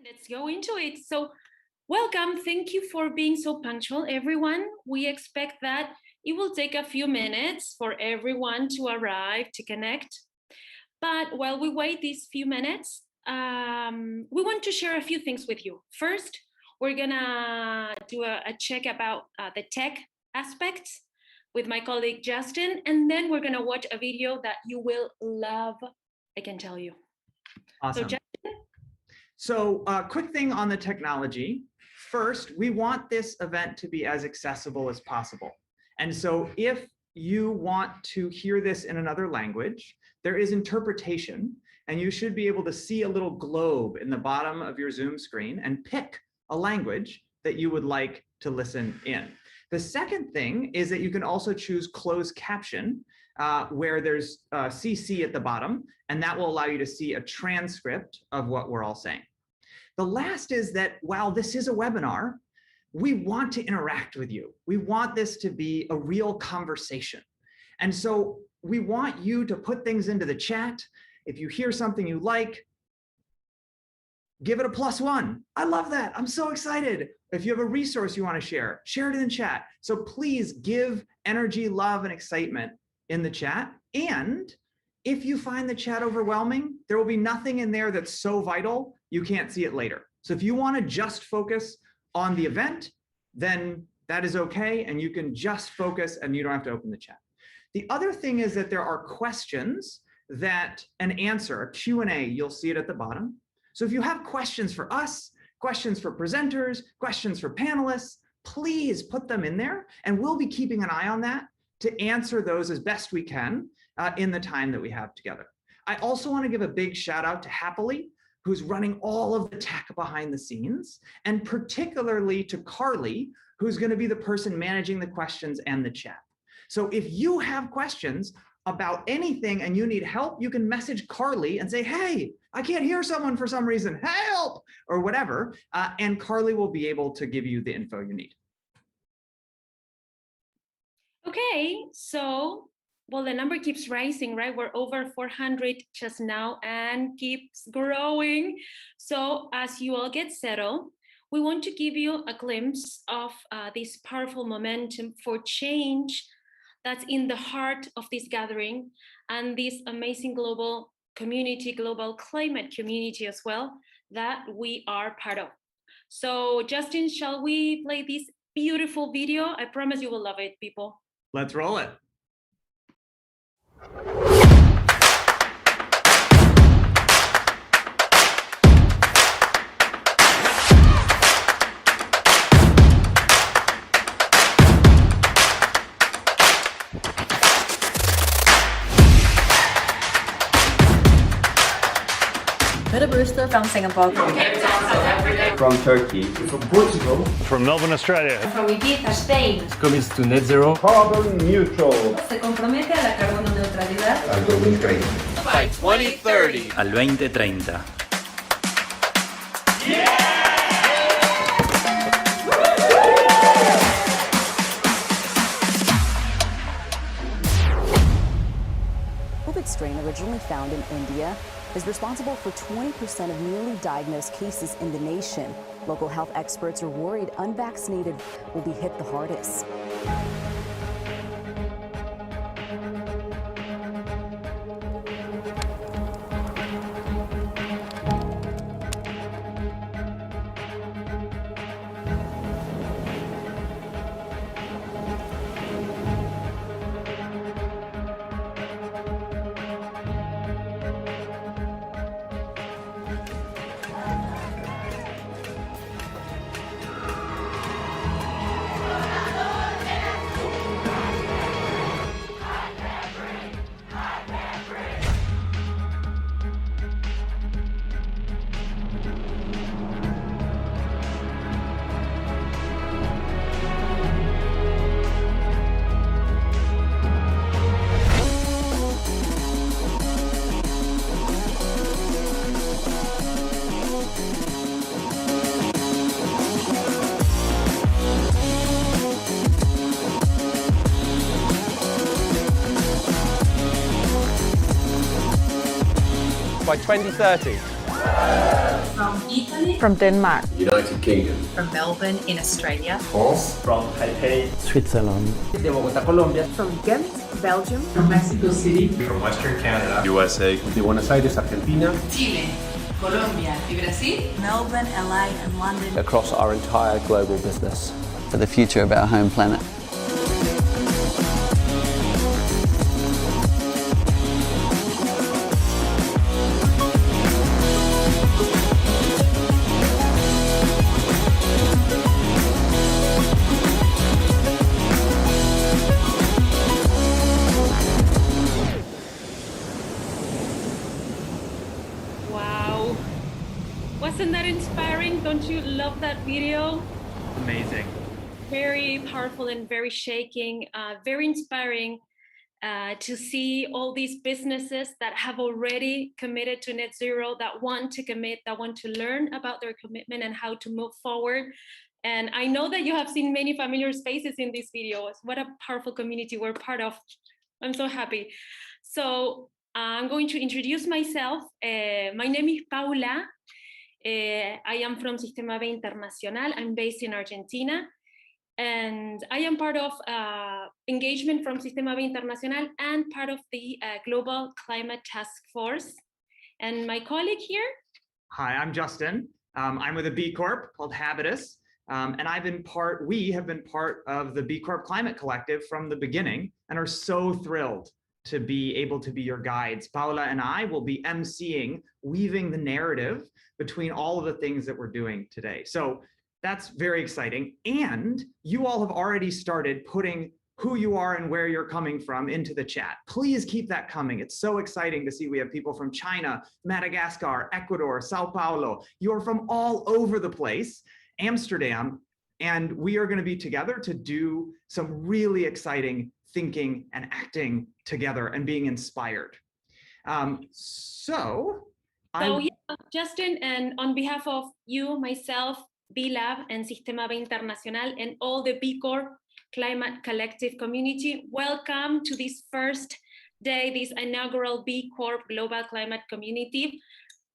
Let's go into it. So welcome. Thank you for being so punctual, everyone. We expect that it will take a few minutes for everyone to arrive, to connect. But while we wait these few minutes, we want to share a few things with you. First, we're gonna do a check about the tech aspects with my colleague Justin, and then we're gonna watch a video that you will love, I can tell you. Awesome. So Justin? So quick thing on the technology. First, we want this event to be as accessible as possible. And so if you want to hear this in another language, there is interpretation, and you should be able to see a little globe in the bottom of your Zoom screen and pick a language that you would like to listen in. The second thing is that you can also choose closed caption, where there's CC at the bottom, and that will allow you to see a transcript of what we're all saying. The last is that while this is a webinar, we want to interact with you. We want this to be a real conversation. And so we want you to put things into the chat. If you hear something you like, give it a +1. I love that. I'm so excited. If you have a resource you want to share it in the chat. So please give energy, love, and excitement in the chat. And if you find the chat overwhelming, there will be nothing in there that's so vital you can't see it later. So if you want to just focus on the event, then that is okay, and you can just focus and you don't have to open the chat. The other thing is that there are questions that an answer, a Q&A, you'll see it at the bottom. So if you have questions for us, questions for presenters, questions for panelists, please put them in there, and we'll be keeping an eye on that to answer those as best we can in the time that we have together. I also want to give a big shout out to Happily, who's running all of the tech behind the scenes, and particularly to Carly, who's going to be the person managing the questions and the chat. So if you have questions about anything and you need help, you can message Carly and say, hey, I can't hear someone for some reason, help, or whatever, and Carly will be able to give you the info you need. Okay, so, well, the number keeps rising, right? We're over 400 just now and keeps growing. So as you all get settled, we want to give you a glimpse of this powerful momentum for change that's in the heart of this gathering and this amazing global community, global climate community as well, that we are part of. So Justin, shall we play this beautiful video? I promise you will love it, people. Let's roll it. Brewster from Singapore. From Turkey. From Portugal. From Melbourne, Australia. From Ibiza, Spain. Commits to net zero. Carbon neutral. Se compromete a la carbono neutralidad. Al 2030. By 2030. Al 2030. COVID strain originally found in India is responsible for 20% of newly diagnosed cases in the nation. Local health experts are worried unvaccinated will be hit the hardest. by 2030. From Italy. From Denmark. United Kingdom. From Melbourne in Australia. France. From Taipei. Switzerland. De Bogotá, Colombia. From Ghent, Belgium. From Mexico City. From Western Canada. USA. De Buenos Aires, Argentina. Chile, Colombia y Brasil. Melbourne, LA and London. Across our entire global business. For the future of our home planet. Wow. Wasn't that inspiring? Don't you love that video? Amazing. Very powerful and very shaking, very inspiring to see all these businesses that have already committed to net zero, that want to commit, that want to learn about their commitment and how to move forward. And I know that you have seen many familiar faces in these videos. What a powerful community we're part of. I'm so happy. So I'm going to introduce myself. My name is Paula. I am from Sistema B International. I'm based in Argentina. And I am part of engagement from Sistema B International and part of the Global Climate Task Force. And my colleague here. Hi, I'm Justin. I'm with a B Corp called Habitus. And we have been part of the B Corp Climate Collective from the beginning and are so thrilled to be able to be your guides. Paula and I will be emceeing, weaving the narrative between all of the things that we're doing today. So that's very exciting. And you all have already started putting who you are and where you're coming from into the chat. Please keep that coming. It's so exciting to see we have people from China, Madagascar, Ecuador, Sao Paulo. You're from all over the place, Amsterdam, and we are going to be together to do some really exciting thinking and acting together and being inspired. So yeah, Justin, and on behalf of you, myself, B Lab and Sistema B International and all the B Corp Climate Collective community, welcome to this first day, this inaugural B Corp Global Climate Community.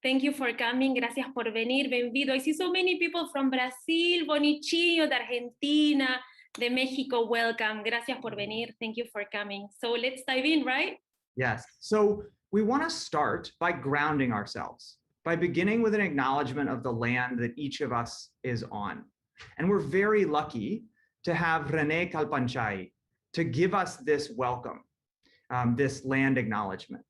Thank you for coming. Gracias por venir. Bienvenido. I see so many people from Brazil, Bonitinho, de Argentina, de Mexico. Welcome. Gracias por venir. Thank you for coming. So let's dive in, right? Yes. So we want to start by grounding ourselves, by beginning with an acknowledgement of the land that each of us is on. And we're very lucky to have René Calpanchai to give us this welcome, this land acknowledgement.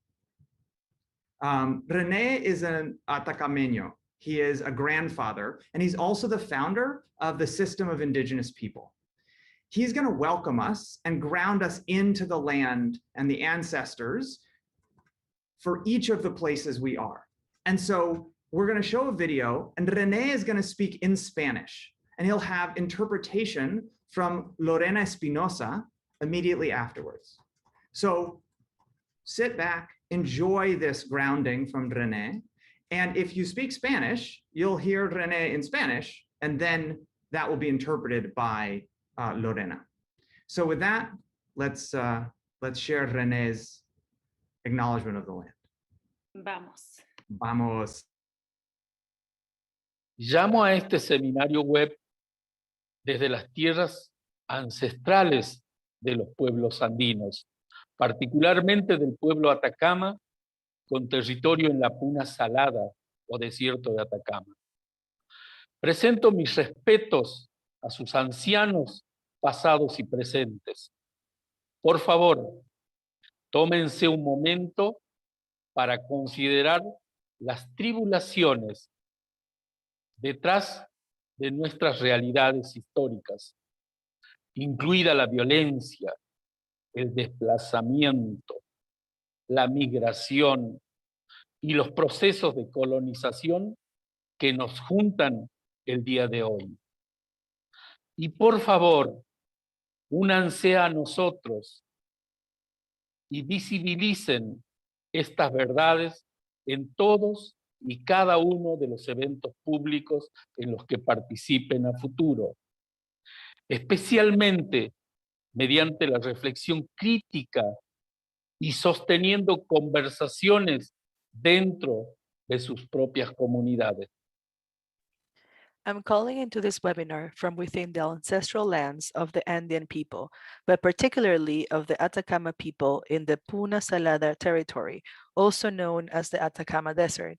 René is an Atacameño. He is a grandfather, and he's also the founder of the System of Indigenous People. He's going to welcome us and ground us into the land and the ancestors for each of the places we are. And so we're going to show a video, and René is going to speak in Spanish, and he'll have interpretation from Lorena Espinosa immediately afterwards. So sit back, enjoy this grounding from René, and if you speak Spanish, you'll hear René in Spanish, and then that will be interpreted by Lorena. So with that, let's share René's acknowledgement of the land. Vamos. Vamos. Llamo a este seminario web desde las tierras ancestrales de los pueblos andinos, particularmente del pueblo Atacama, con territorio en la Puna Salada o desierto de Atacama. Presento mis respetos a sus ancianos pasados y presentes. Por favor, tómense un momento para considerar las tribulaciones detrás de nuestras realidades históricas, incluida la violencia, el desplazamiento, la migración y los procesos de colonización que nos juntan el día de hoy. Y por favor, únanse a nosotros y visibilicen estas verdades en todos y cada uno de los eventos públicos en los que participen a futuro, especialmente mediante la reflexión crítica y sosteniendo conversaciones dentro de sus propias comunidades. I'm calling into this webinar from within the ancestral lands of the Andean people, but particularly of the Atacama people in the Puna Salada territory, also known as the Atacama Desert.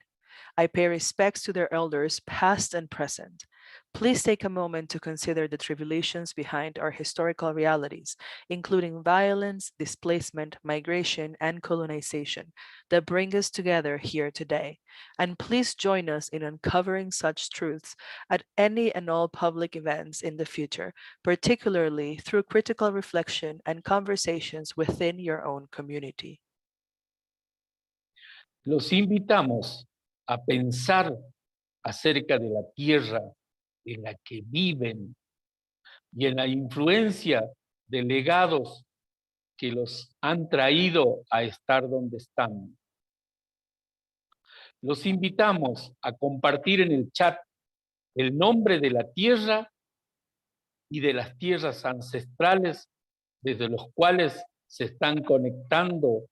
I pay respects to their elders, past and present. Please take a moment to consider the tribulations behind our historical realities, including violence, displacement, migration, and colonization that bring us together here today. And please join us in uncovering such truths at any and all public events in the future, particularly through critical reflection and conversations within your own community. Los invitamos a pensar acerca de la tierra en la que viven y en la influencia de legados que los han traído a estar donde están. Los invitamos a compartir en el chat el nombre de la tierra y de las tierras ancestrales desde los cuales se están conectando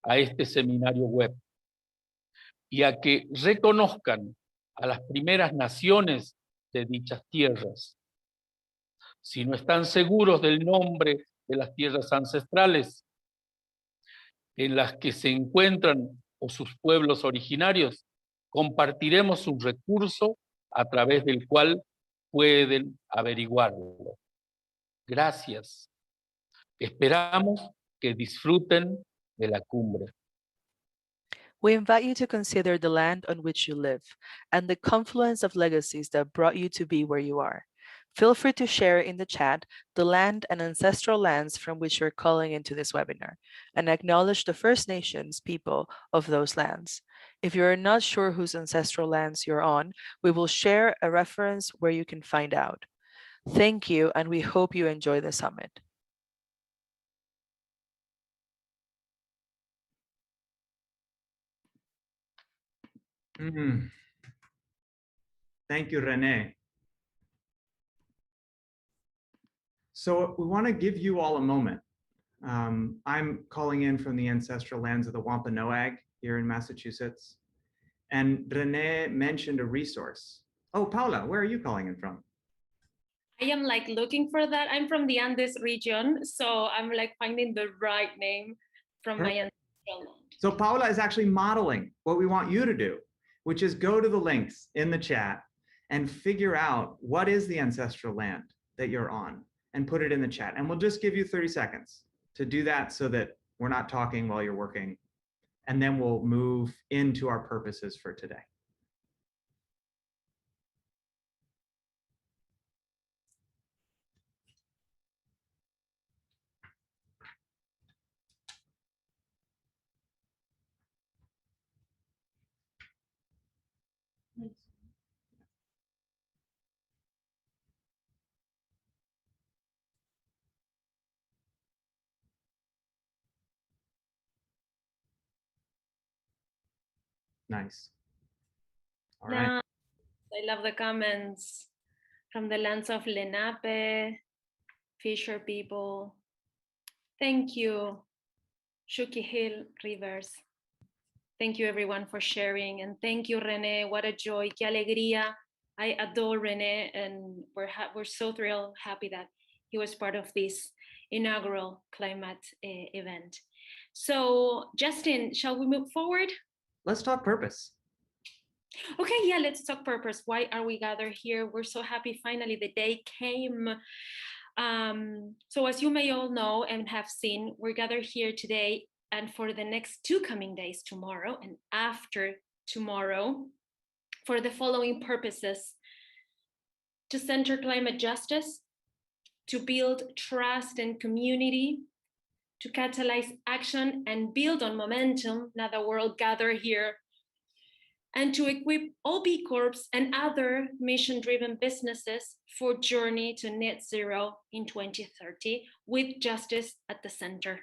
a este seminario web, y a que reconozcan a las primeras naciones de dichas tierras. Si no están seguros del nombre de las tierras ancestrales en las que se encuentran o sus pueblos originarios, compartiremos un recurso a través del cual pueden averiguarlo. Gracias. Esperamos que disfruten de la cumbre. We invite you to consider the land on which you live and the confluence of legacies that brought you to be where you are. Feel free to share in the chat the land and ancestral lands from which you're calling into this webinar and acknowledge the First Nations people of those lands. If you're not sure whose ancestral lands you're on, we will share a reference where you can find out. Thank you, and we hope you enjoy the summit. Thank you, Renee. So we want to give you all a moment. I'm calling in from the ancestral lands of the Wampanoag here in Massachusetts. And Renee mentioned a resource. Oh, Paula, where are you calling in from? I am like looking for that. I'm from the Andes region, so I'm like finding the right name from my ancestral land. So Paula is actually modeling what we want you to do, which is go to the links in the chat and figure out what is the ancestral land that you're on and put it in the chat. And we'll just give you 30 seconds to do that so that we're not talking while you're working. And then we'll move into our purposes for today. Nice. All right. I love the comments from the lands of Lenape, Fisher people. Thank you, Shuki Hill Rivers. Thank you everyone for sharing, and thank you, Renee. What a joy, qué alegría. I adore Renee, and we're so thrilled, happy that he was part of this inaugural climate event. So, Justin, shall we move forward? Let's talk purpose. Okay, yeah, let's talk purpose. Why are we gathered here? We're so happy finally the day came. So as you may all know and have seen, we're gathered here today and for the next 2 coming days, tomorrow and after tomorrow, for the following purposes: to center climate justice, to build trust and community, to catalyze action and build on momentum, now that we're all gathered here, and to equip all B Corps and other mission-driven businesses for journey to net zero in 2030 with justice at the center.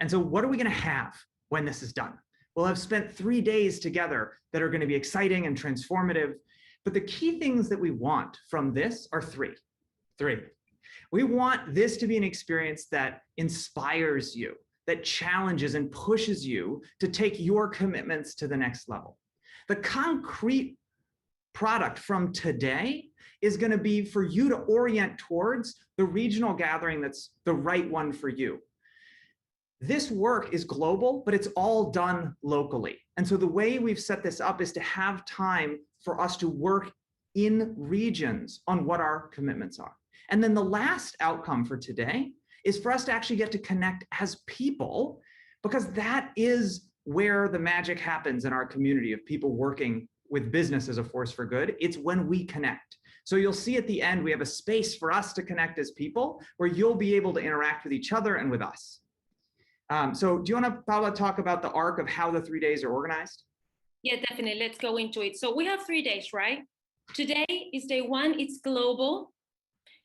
And so what are we going to have when this is done? We'll have spent 3 days together that are going to be exciting and transformative. But the key things that we want from this are three. We want this to be an experience that inspires you, that challenges and pushes you to take your commitments to the next level. The concrete product from today is going to be for you to orient towards the regional gathering that's the right one for you. This work is global, but it's all done locally. And so the way we've set this up is to have time for us to work in regions on what our commitments are. And then the last outcome for today is for us to actually get to connect as people, because that is where the magic happens in our community of people working with business as a force for good. It's when we connect. So you'll see at the end, we have a space for us to connect as people where you'll be able to interact with each other and with us. So do you want to, Paula, talk about the arc of how the 3 days are organized? Yeah, definitely. Let's go into it. So we have 3 days, right? Today is day 1, it's global.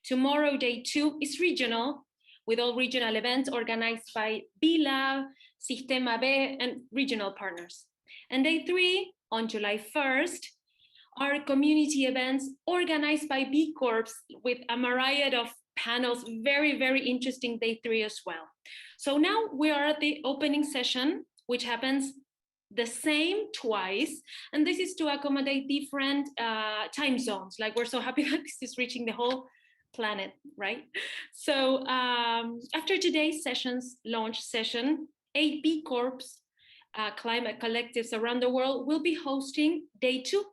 Tomorrow, day 2, is regional, with all regional events organized by B Lab, Sistema B, and regional partners. And day 3, on July 1st, are community events organized by B Corps with a myriad of panels. Very, very interesting day 3 as well. So now we are at the opening session, which happens the same twice. And this is to accommodate different time zones. Like, we're so happy that this is reaching the whole planet, right? So after today's launch session, 8 B Corp Climate Collectives around the world will be hosting day 2,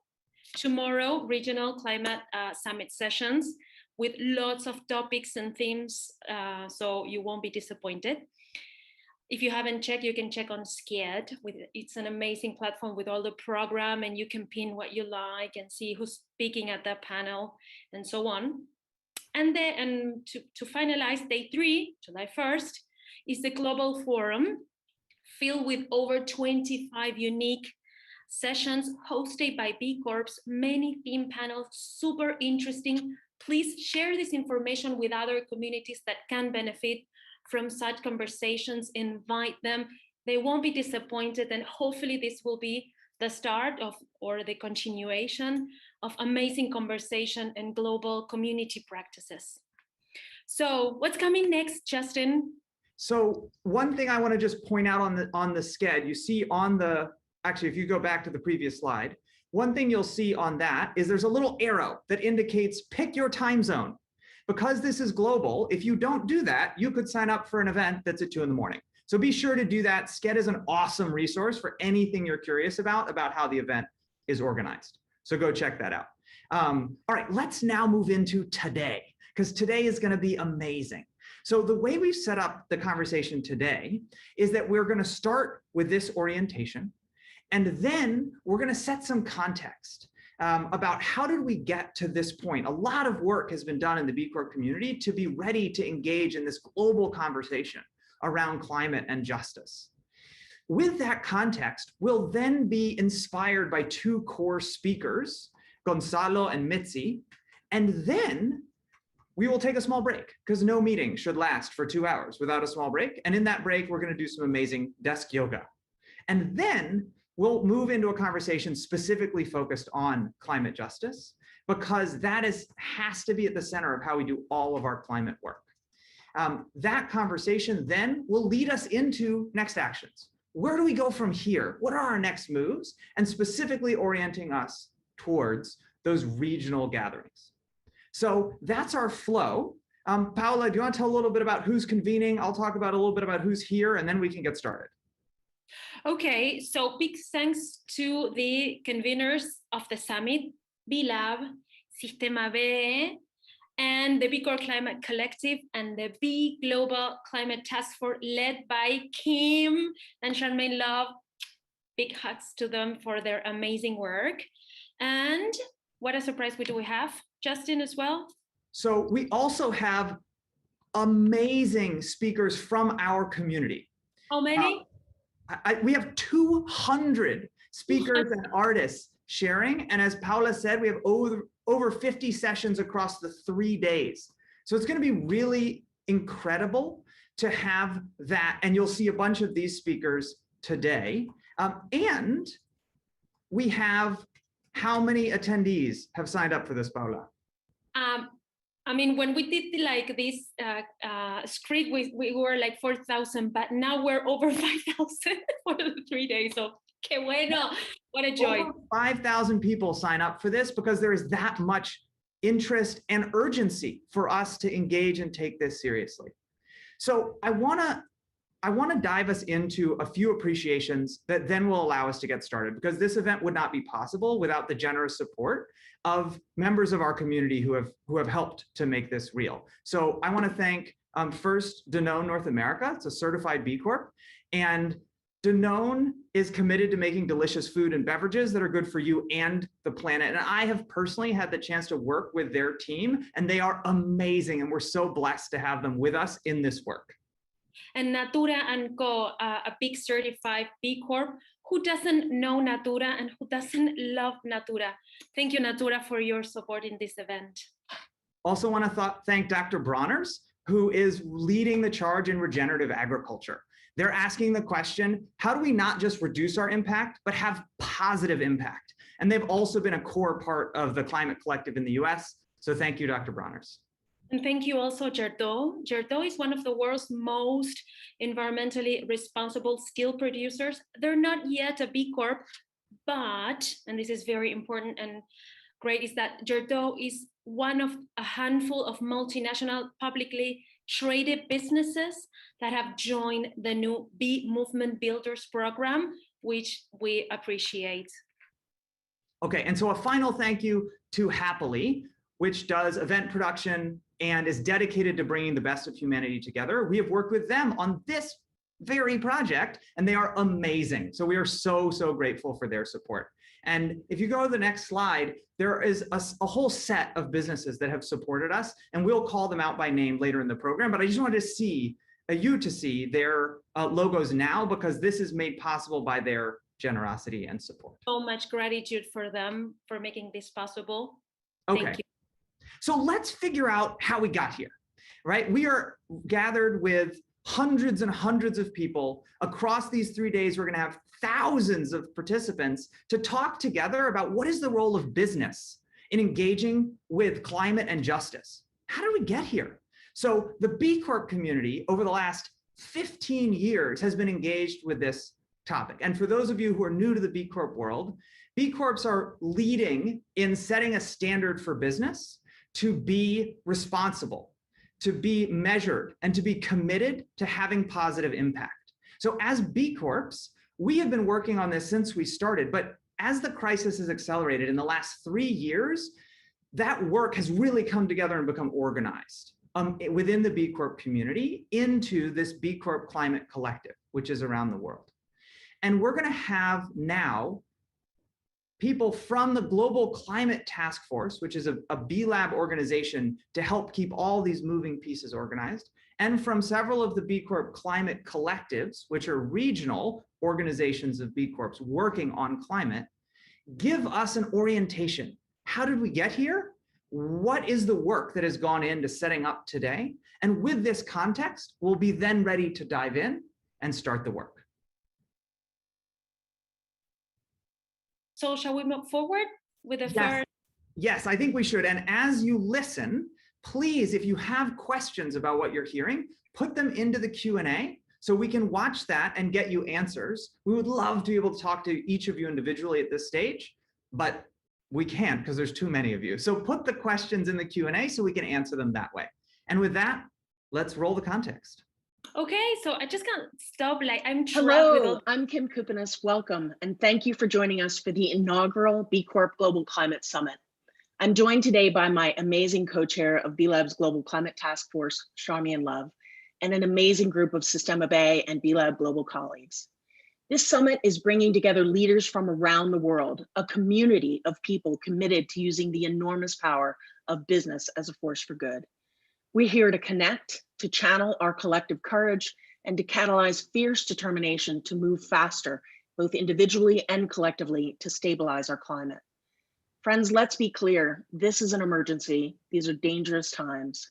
tomorrow, regional climate summit sessions with lots of topics and themes, so you won't be disappointed. If you haven't checked, you can check on Scared. It's an amazing platform with all the program, and you can pin what you like and see who's speaking at the panel and so on. And then to finalize, day 3, July 1st, is the Global Forum, filled with over 25 unique sessions hosted by B Corps, many theme panels, super interesting. Please share this information with other communities that can benefit from such conversations, invite them. They won't be disappointed, and hopefully this will be the start of, or the continuation of, amazing conversation and global community practices. So what's coming next, Justin? So one thing I want to just point out on the sched, you see on the, actually, if you go back to the previous slide, one thing you'll see on that is there's a little arrow that indicates pick your time zone. Because this is global, if you don't do that, you could sign up for an event that's at 2 in the morning. So be sure to do that. Sched is an awesome resource for anything you're curious about how the event is organized. So go check that out. All right, let's now move into today, because today is going to be amazing. So the way we've set up the conversation today is that we're going to start with this orientation, and then we're going to set some context about how did we get to this point. A lot of work has been done in the B Corp community to be ready to engage in this global conversation around climate and justice. With that context, we'll then be inspired by 2 core speakers, Gonzalo and Mitzi, and then we will take a small break, because no meeting should last for 2 hours without a small break. And in that break, we're going to do some amazing desk yoga. And then we'll move into a conversation specifically focused on climate justice, because that has to be at the center of how we do all of our climate work. That conversation then will lead us into next actions. Where do we go from here? What are our next moves? And specifically orienting us towards those regional gatherings. So that's our flow. Paula, do you want to tell a little bit about who's convening? I'll talk about a little bit about who's here, and then we can get started. Okay, so big thanks to the conveners of the summit, B Lab, Sistema B, and the B Corp Climate Collective, and the B Global Climate Task Force, led by Kim and Charmian Love. Big hugs to them for their amazing work. And what a surprise do we have, Justin, as well? So we also have amazing speakers from our community. How many? We have 200 speakers and artists sharing. And as Paula said, we have over 50 sessions across the 3 days. So it's going to be really incredible to have that. And you'll see a bunch of these speakers today. And we have, how many attendees have signed up for this, Paula? I mean, when we did this script, we were like 4,000, but now we're over 5,000 for the 3 days. So Que bueno. What a joy. Over 5,000 people sign up for this because there is that much interest and urgency for us to engage and take this seriously. So I want to dive us into a few appreciations that then will allow us to get started, because this event would not be possible without the generous support of members of our community who have helped to make this real. So I want to thank first Danone North America. It's a certified B Corp, and Danone is committed to making delicious food and beverages that are good for you and the planet. And I have personally had the chance to work with their team, and they are amazing. And we're so blessed to have them with us in this work. And Natura & Co, a big certified B Corp. Who doesn't know Natura and who doesn't love Natura? Thank you, Natura, for your support in this event. Also want to thank Dr. Broners, who is leading the charge in regenerative agriculture. They're asking the question, how do we not just reduce our impact, but have positive impact? And they've also been a core part of the Climate Collective in the US. So thank you, Dr. Broners. And thank you also, Jardot. Jardot is one of the world's most environmentally responsible steel producers. They're not yet a B Corp, but, and this is very important and great, is that Jardot is one of a handful of multinational publicly traded businesses that have joined the new B Movement Builders program, which we appreciate. Okay, and so a final thank you to Happily, which does event production and is dedicated to bringing the best of humanity together. We have worked with them on this very project, and they are amazing. So we are so, so grateful for their support. And if you go to the next slide, there is a whole set of businesses that have supported us, and we'll call them out by name later in the program. But I just wanted to see you to see their logos now, because this is made possible by their generosity and support. So much gratitude for them for making this possible. Okay. Thank you. So let's figure out how we got here, right? We are gathered with hundreds and hundreds of people across these 3 days. We're going to have thousands of participants to talk together about what is the role of business in engaging with climate and justice. How did we get here? So the B Corp community over the last 15 years has been engaged with this topic. And for those of you who are new to the B Corp world, B Corps are leading in setting a standard for business to be responsible, to be measured, and to be committed to having positive impact. So as B Corps, we have been working on this since we started, but as the crisis has accelerated in the last 3 years, that work has really come together and become organized within the B Corp community into this B Corp Climate Collective, which is around the world. And we're going to have now people from the Global Climate Task Force, which is a B Lab organization to help keep all these moving pieces organized, and from several of the B Corp Climate Collectives, which are regional organizations of B Corps working on climate, give us an orientation. How did we get here? What is the work that has gone into setting up today? And with this context, we'll be then ready to dive in and start the work. So shall we move forward with the first? Yes, I think we should. And as you listen, please, if you have questions about what you're hearing, put them into the Q&A so we can watch that and get you answers. We would love to be able to talk to each of you individually at this stage, but we can't because there's too many of you. So put the questions in the Q&A so we can answer them that way. And with that, let's roll the context. Okay, so I just can't stop. I'm Hello, I'm Kim Coupounas. Welcome, and thank you for joining us for the inaugural B Corp Global Climate Summit. I'm joined today by my amazing co-chair of B Lab's Global Climate Task Force, Charmian, and an amazing group of Sistema B and B Lab global colleagues. This summit is bringing together leaders from around the world, a community of people committed to using the enormous power of business as a force for good. We're here to connect, to channel our collective courage, and to catalyze fierce determination to move faster, both individually and collectively, to stabilize our climate. Friends, let's be clear, this is an emergency. These are dangerous times.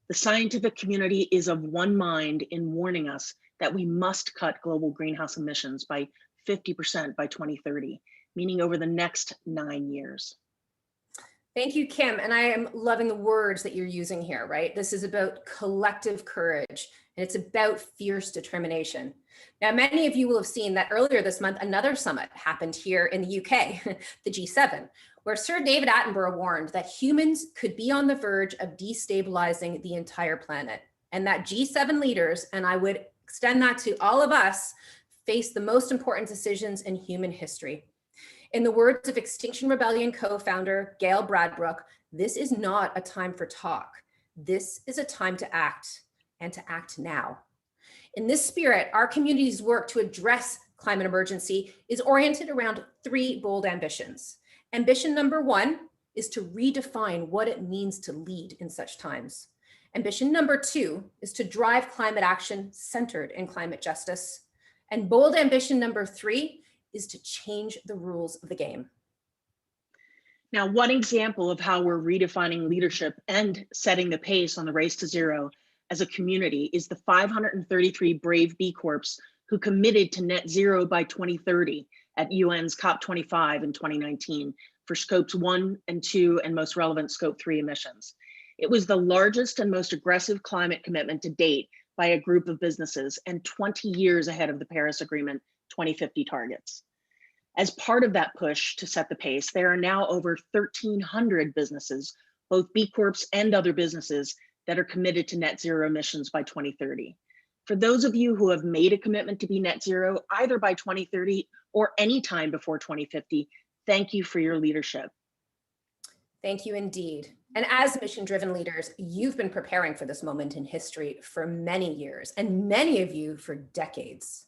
The scientific community is of one mind in warning us that we must cut global greenhouse emissions by 50% by 2030, meaning over the next 9 years. Thank you, Kim. And I am loving the words that you're using here, right? This is about collective courage, and it's about fierce determination. Now, many of you will have seen that earlier this month, another summit happened here in the UK, the G7, where Sir David Attenborough warned that humans could be on the verge of destabilizing the entire planet, and that G7 leaders, and I would extend that to all of us, face the most important decisions in human history. In the words of Extinction Rebellion co-founder Gail Bradbrook, this is not a time for talk. This is a time to act, and to act now. In this spirit, our community's work to address climate emergency is oriented around 3 bold ambitions. Ambition number 1 is to redefine what it means to lead in such times. Ambition number 2 is to drive climate action centered in climate justice. And bold ambition number 3 is to change the rules of the game. Now, one example of how we're redefining leadership and setting the pace on the race to zero as a community is the 533 brave B Corps who committed to net zero by 2030 at UN's COP25 in 2019 for scopes 1 and 2 and most relevant scope 3 emissions. It was the largest and most aggressive climate commitment to date by a group of businesses and 20 years ahead of the Paris Agreement 2050 targets. As part of that push to set the pace, there are now over 1,300 businesses, both B Corps and other businesses, that are committed to net zero emissions by 2030. For those of you who have made a commitment to be net zero, either by 2030 or any time before 2050, thank you for your leadership. Thank you indeed. And as mission-driven leaders, you've been preparing for this moment in history for many years, and many of you for decades.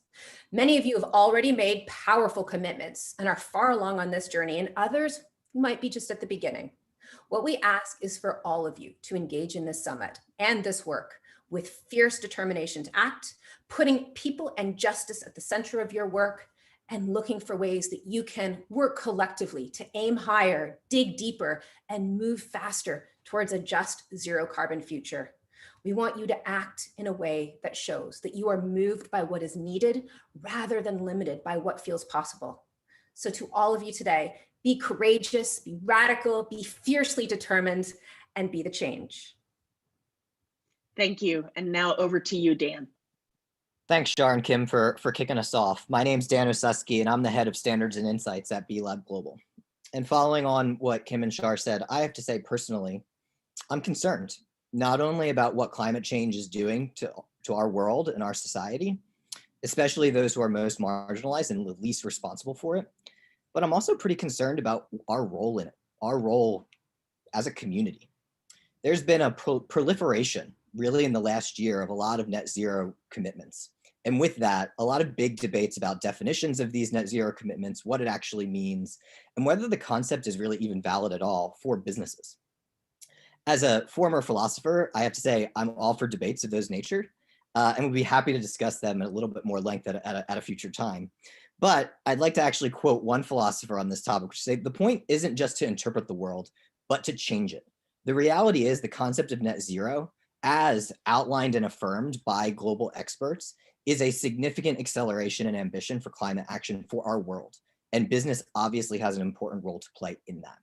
Many of you have already made powerful commitments and are far along on this journey, and others might be just at the beginning. What we ask is for all of you to engage in this summit and this work with fierce determination to act, putting people and justice at the center of your work, and looking for ways that you can work collectively to aim higher, dig deeper, and move faster towards a just zero carbon future. We want you to act in a way that shows that you are moved by what is needed rather than limited by what feels possible. So to all of you today, be courageous, be radical, be fiercely determined, and be the change. Thank you. And now over to you, Dan. Thanks, Shar and Kim, for kicking us off. My name's Dan Osusky, and I'm the head of Standards and Insights at B Lab Global. And following on what Kim and Shar said, I have to say personally, I'm concerned, not only about what climate change is doing to our world and our society, especially those who are most marginalized and the least responsible for it, but I'm also pretty concerned about our role in it, our role as a community. There's been a proliferation really in the last year of a lot of net zero commitments. And with that, a lot of big debates about definitions of these net zero commitments, what it actually means, and whether the concept is really even valid at all for businesses. As a former philosopher, I have to say I'm all for debates of those nature, and would be happy to discuss them at a little bit more length at a future time. But I'd like to actually quote one philosopher on this topic, which say the point isn't just to interpret the world, but to change it. The reality is the concept of net zero, as outlined and affirmed by global experts, is a significant acceleration and ambition for climate action for our world. And business obviously has an important role to play in that.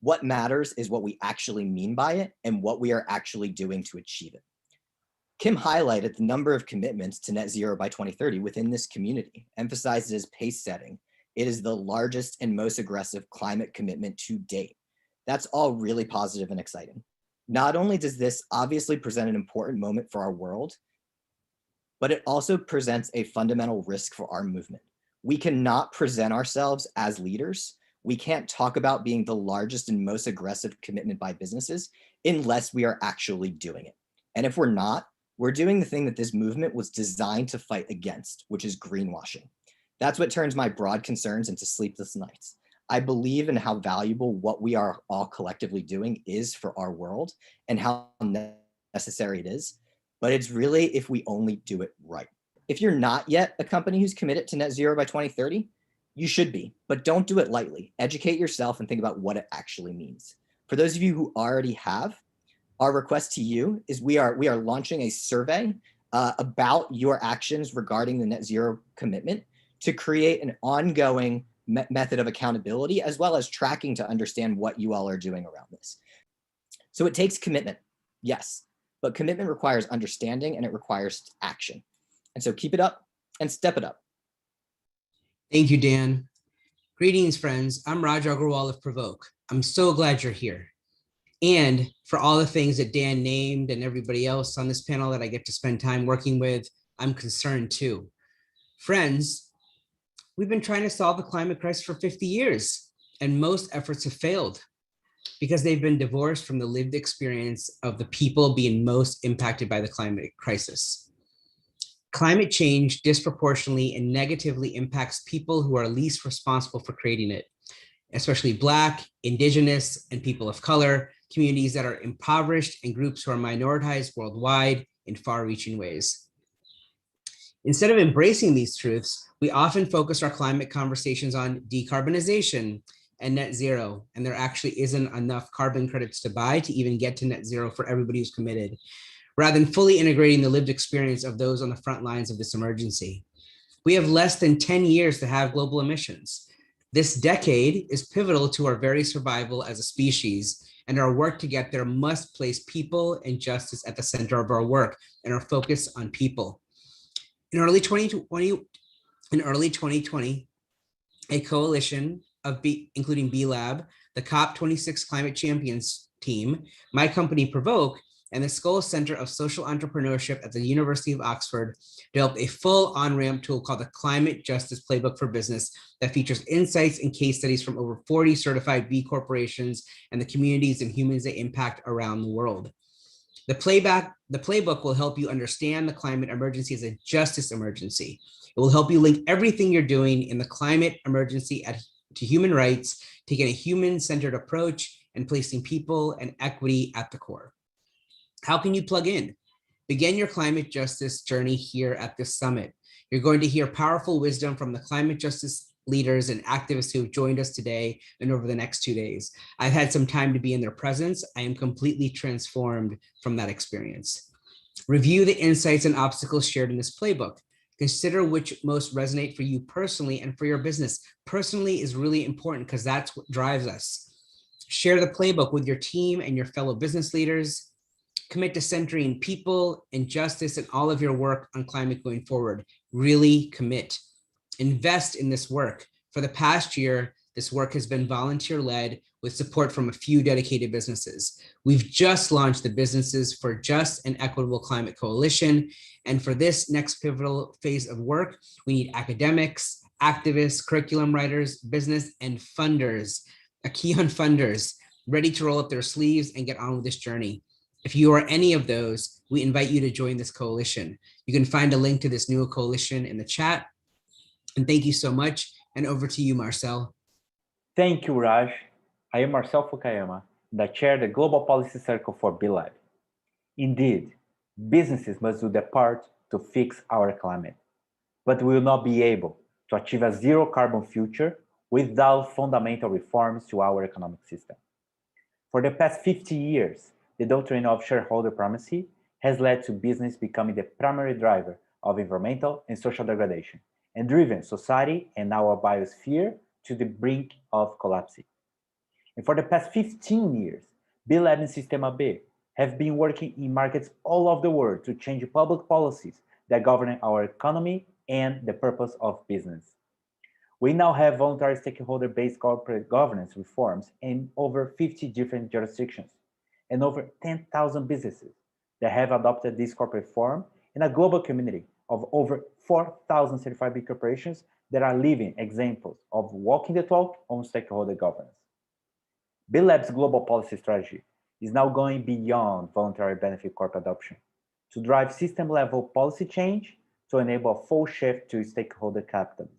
What matters is what we actually mean by it and what we are actually doing to achieve it. Kim highlighted the number of commitments to net zero by 2030 within this community, emphasized it as pace setting. It is the largest and most aggressive climate commitment to date. That's all really positive and exciting. Not only does this obviously present an important moment for our world, but it also presents a fundamental risk for our movement. We cannot present ourselves as leaders. We can't talk about being the largest and most aggressive commitment by businesses unless we are actually doing it. And if we're not, we're doing the thing that this movement was designed to fight against, which is greenwashing. That's what turns my broad concerns into sleepless nights. I believe in how valuable what we are all collectively doing is for our world and how necessary it is, but it's really if we only do it right. If you're not yet a company who's committed to net zero by 2030, you should be, but don't do it lightly. Educate yourself and think about what it actually means. For those of you who already have, our request to you is we are launching a survey about your actions regarding the net zero commitment to create an ongoing method of accountability, as well as tracking to understand what you all are doing around this. So it takes commitment, yes, but commitment requires understanding and it requires action. And so keep it up and step it up. Thank you, Dan. Greetings, friends. I'm Raj Aggarwal of Provoke. I'm so glad you're here. And for all the things that Dan named and everybody else on this panel that I get to spend time working with, I'm concerned too. Friends, we've been trying to solve the climate crisis for 50 years, and most efforts have failed because they've been divorced from the lived experience of the people being most impacted by the climate crisis. Climate change disproportionately and negatively impacts people who are least responsible for creating it, especially Black, Indigenous, and people of color, communities that are impoverished, and groups who are minoritized worldwide in far-reaching ways. Instead of embracing these truths, we often focus our climate conversations on decarbonization and net zero, and there actually isn't enough carbon credits to buy to even get to net zero for everybody who's committed, rather than fully integrating the lived experience of those on the front lines of this emergency. We have less than 10 years to have global emissions. This decade is pivotal to our very survival as a species, and our work to get there must place people and justice at the center of our work and our focus on people. In early 2020, a coalition of including B Lab, the COP26 Climate Champions team, my company Provoke, and the Skoll Center of Social Entrepreneurship at the University of Oxford developed a full on-ramp tool called the Climate Justice Playbook for Business that features insights and case studies from over 40 certified B corporations and the communities and humans they impact around the world. The playbook will help you understand the climate emergency as a justice emergency. It will help you link everything you're doing in the climate emergency to human rights, taking a human-centered approach and placing people and equity at the core. How can you plug in? Begin your climate justice journey here at this summit. You're going to hear powerful wisdom from the climate justice leaders and activists who have joined us today and over the next 2 days. I've had some time to be in their presence. I am completely transformed from that experience. Review the insights and obstacles shared in this playbook. Consider which most resonate for you personally and for your business. Personally is really important because that's what drives us. Share the playbook with your team and your fellow business leaders. Commit to centering people and justice in all of your work on climate going forward. Really commit. Invest in this work. For the past year, this work has been volunteer-led with support from a few dedicated businesses. We've just launched the Businesses for Just and Equitable Climate Coalition. And for this next pivotal phase of work, we need academics, activists, curriculum writers, business, and funders, a key on funders, ready to roll up their sleeves and get on with this journey. If you are any of those, we invite you to join this coalition. You can find a link to this new coalition in the chat. And thank you so much. And over to you, Marcel. Thank you, Raj. I am Marcel Fukayama, and I chair the Global Policy Circle for B Lab. Indeed, businesses must do their part to fix our climate, but we will not be able to achieve a zero carbon future without fundamental reforms to our economic system. For the past 50 years, the doctrine of shareholder primacy has led to business becoming the primary driver of environmental and social degradation, and driven society and our biosphere to the brink of collapse. And for the past 15 years, B Lab and Sistema B have been working in markets all over the world to change public policies that govern our economy and the purpose of business. We now have voluntary stakeholder-based corporate governance reforms in over 50 different jurisdictions, and over 10,000 businesses that have adopted this corporate form in a global community of over 4,000 certified B corporations that are living examples of walking the talk on stakeholder governance. B Lab's global policy strategy is now going beyond voluntary benefit corp adoption to drive system-level policy change to enable a full shift to stakeholder capitalism,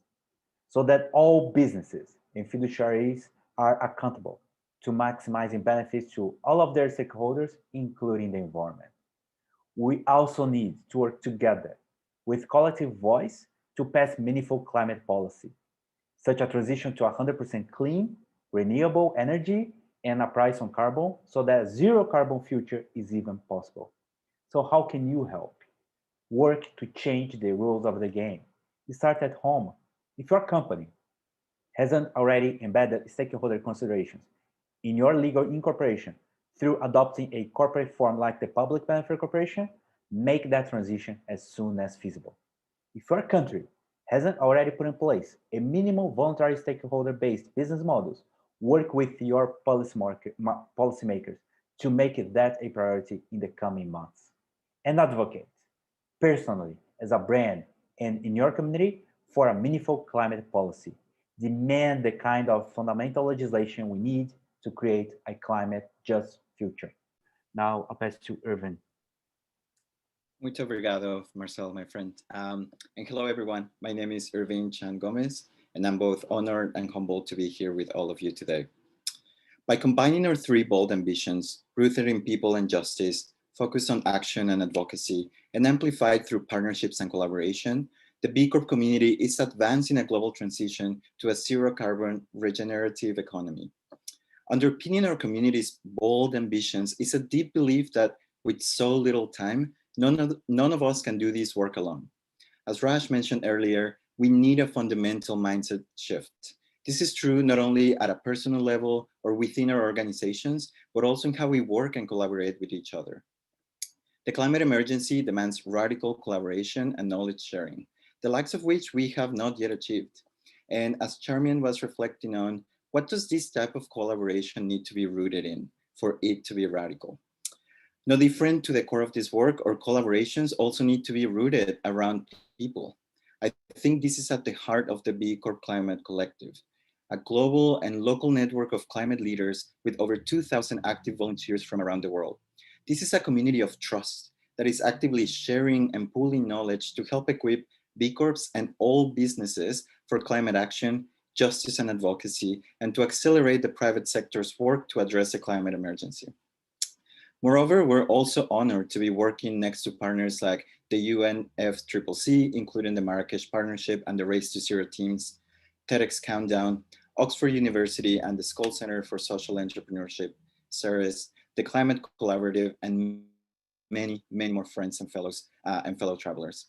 so that all businesses and fiduciaries are accountable to maximizing benefits to all of their stakeholders, including the environment. We also need to work together with collective voice to pass meaningful climate policy, such a transition to 100% clean, renewable energy and a price on carbon, so that zero carbon future is even possible. So how can you help? Work to change the rules of the game. You start at home. If your company hasn't already embedded stakeholder considerations in your legal incorporation through adopting a corporate form like the Public Benefit Corporation, make that transition as soon as feasible. If your country hasn't already put in place a minimal voluntary stakeholder-based business models, work with your policymakers to make that a priority in the coming months. And advocate personally as a brand and in your community for a meaningful climate policy. Demand the kind of fundamental legislation we need to create a climate just future. Now I'll pass to Irving. Muito obrigado, Marcel, my friend. And hello, everyone. My name is Irving Chan Gomez, and I'm both honored and humbled to be here with all of you today. By combining our three bold ambitions, rooted in people and justice, focused on action and advocacy, and amplified through partnerships and collaboration, the B Corp community is advancing a global transition to a zero-carbon regenerative economy. Underpinning our community's bold ambitions is a deep belief that with so little time, none of us can do this work alone. As Raj mentioned earlier, we need a fundamental mindset shift. This is true not only at a personal level or within our organizations, but also in how we work and collaborate with each other. The climate emergency demands radical collaboration and knowledge sharing, the likes of which we have not yet achieved. And as Charmian was reflecting on, what does this type of collaboration need to be rooted in for it to be radical? No different to the core of this work, our collaborations also need to be rooted around people. I think this is at the heart of the B Corp Climate Collective, a global and local network of climate leaders with over 2,000 active volunteers from around the world. This is a community of trust that is actively sharing and pooling knowledge to help equip B Corps and all businesses for climate action, justice and advocacy, and to accelerate the private sector's work to address the climate emergency. Moreover, we're also honored to be working next to partners like the UNFCCC, including the Marrakesh Partnership and the Race to Zero teams, TEDx Countdown, Oxford University, and the Skoll Center for Social Entrepreneurship, CERES, the Climate Collaborative, and many, many more friends and fellows and fellow travelers.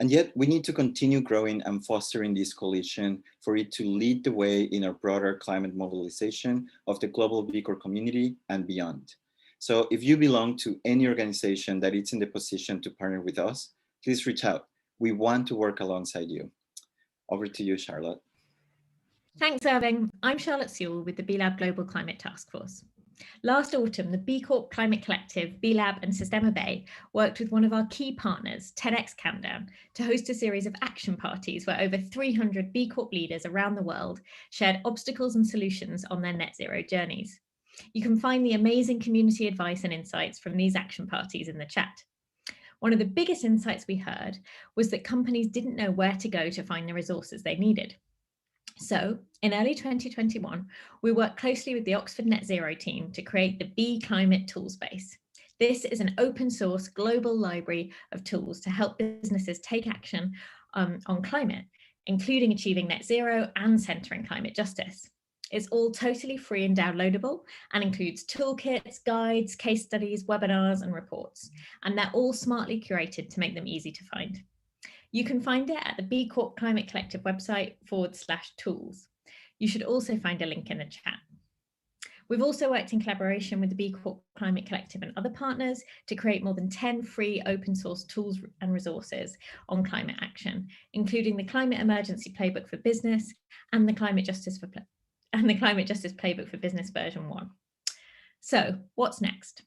And yet we need to continue growing and fostering this coalition for it to lead the way in our broader climate mobilization of the global B Corp community and beyond. So if you belong to any organization that is in the position to partner with us, please reach out. We want to work alongside you. Over to you, Charlotte. Thanks, Irving. I'm Charlotte Sewell with the B Lab Global Climate Task Force. Last autumn, the B Corp Climate Collective, B Lab and Sistema B worked with one of our key partners, TEDx Countdown, to host a series of action parties where over 300 B Corp leaders around the world shared obstacles and solutions on their net zero journeys. You can find the amazing community advice and insights from these action parties in the chat. One of the biggest insights we heard was that companies didn't know where to go to find the resources they needed. So in early 2021, we worked closely with the Oxford Net Zero team to create the B Climate Tools Base. This is an open source global library of tools to help businesses take action on climate, including achieving net zero and centering climate justice. It's all totally free and downloadable and includes toolkits, guides, case studies, webinars, and reports. And they're all smartly curated to make them easy to find. You can find it at the B Corp Climate Collective website /tools. You should also find a link in the chat. We've also worked in collaboration with the B Corp Climate Collective and other partners to create more than 10 free open source tools and resources on climate action, including the Climate Emergency Playbook for Business and the Climate Justice Playbook for Business version 1. So what's next?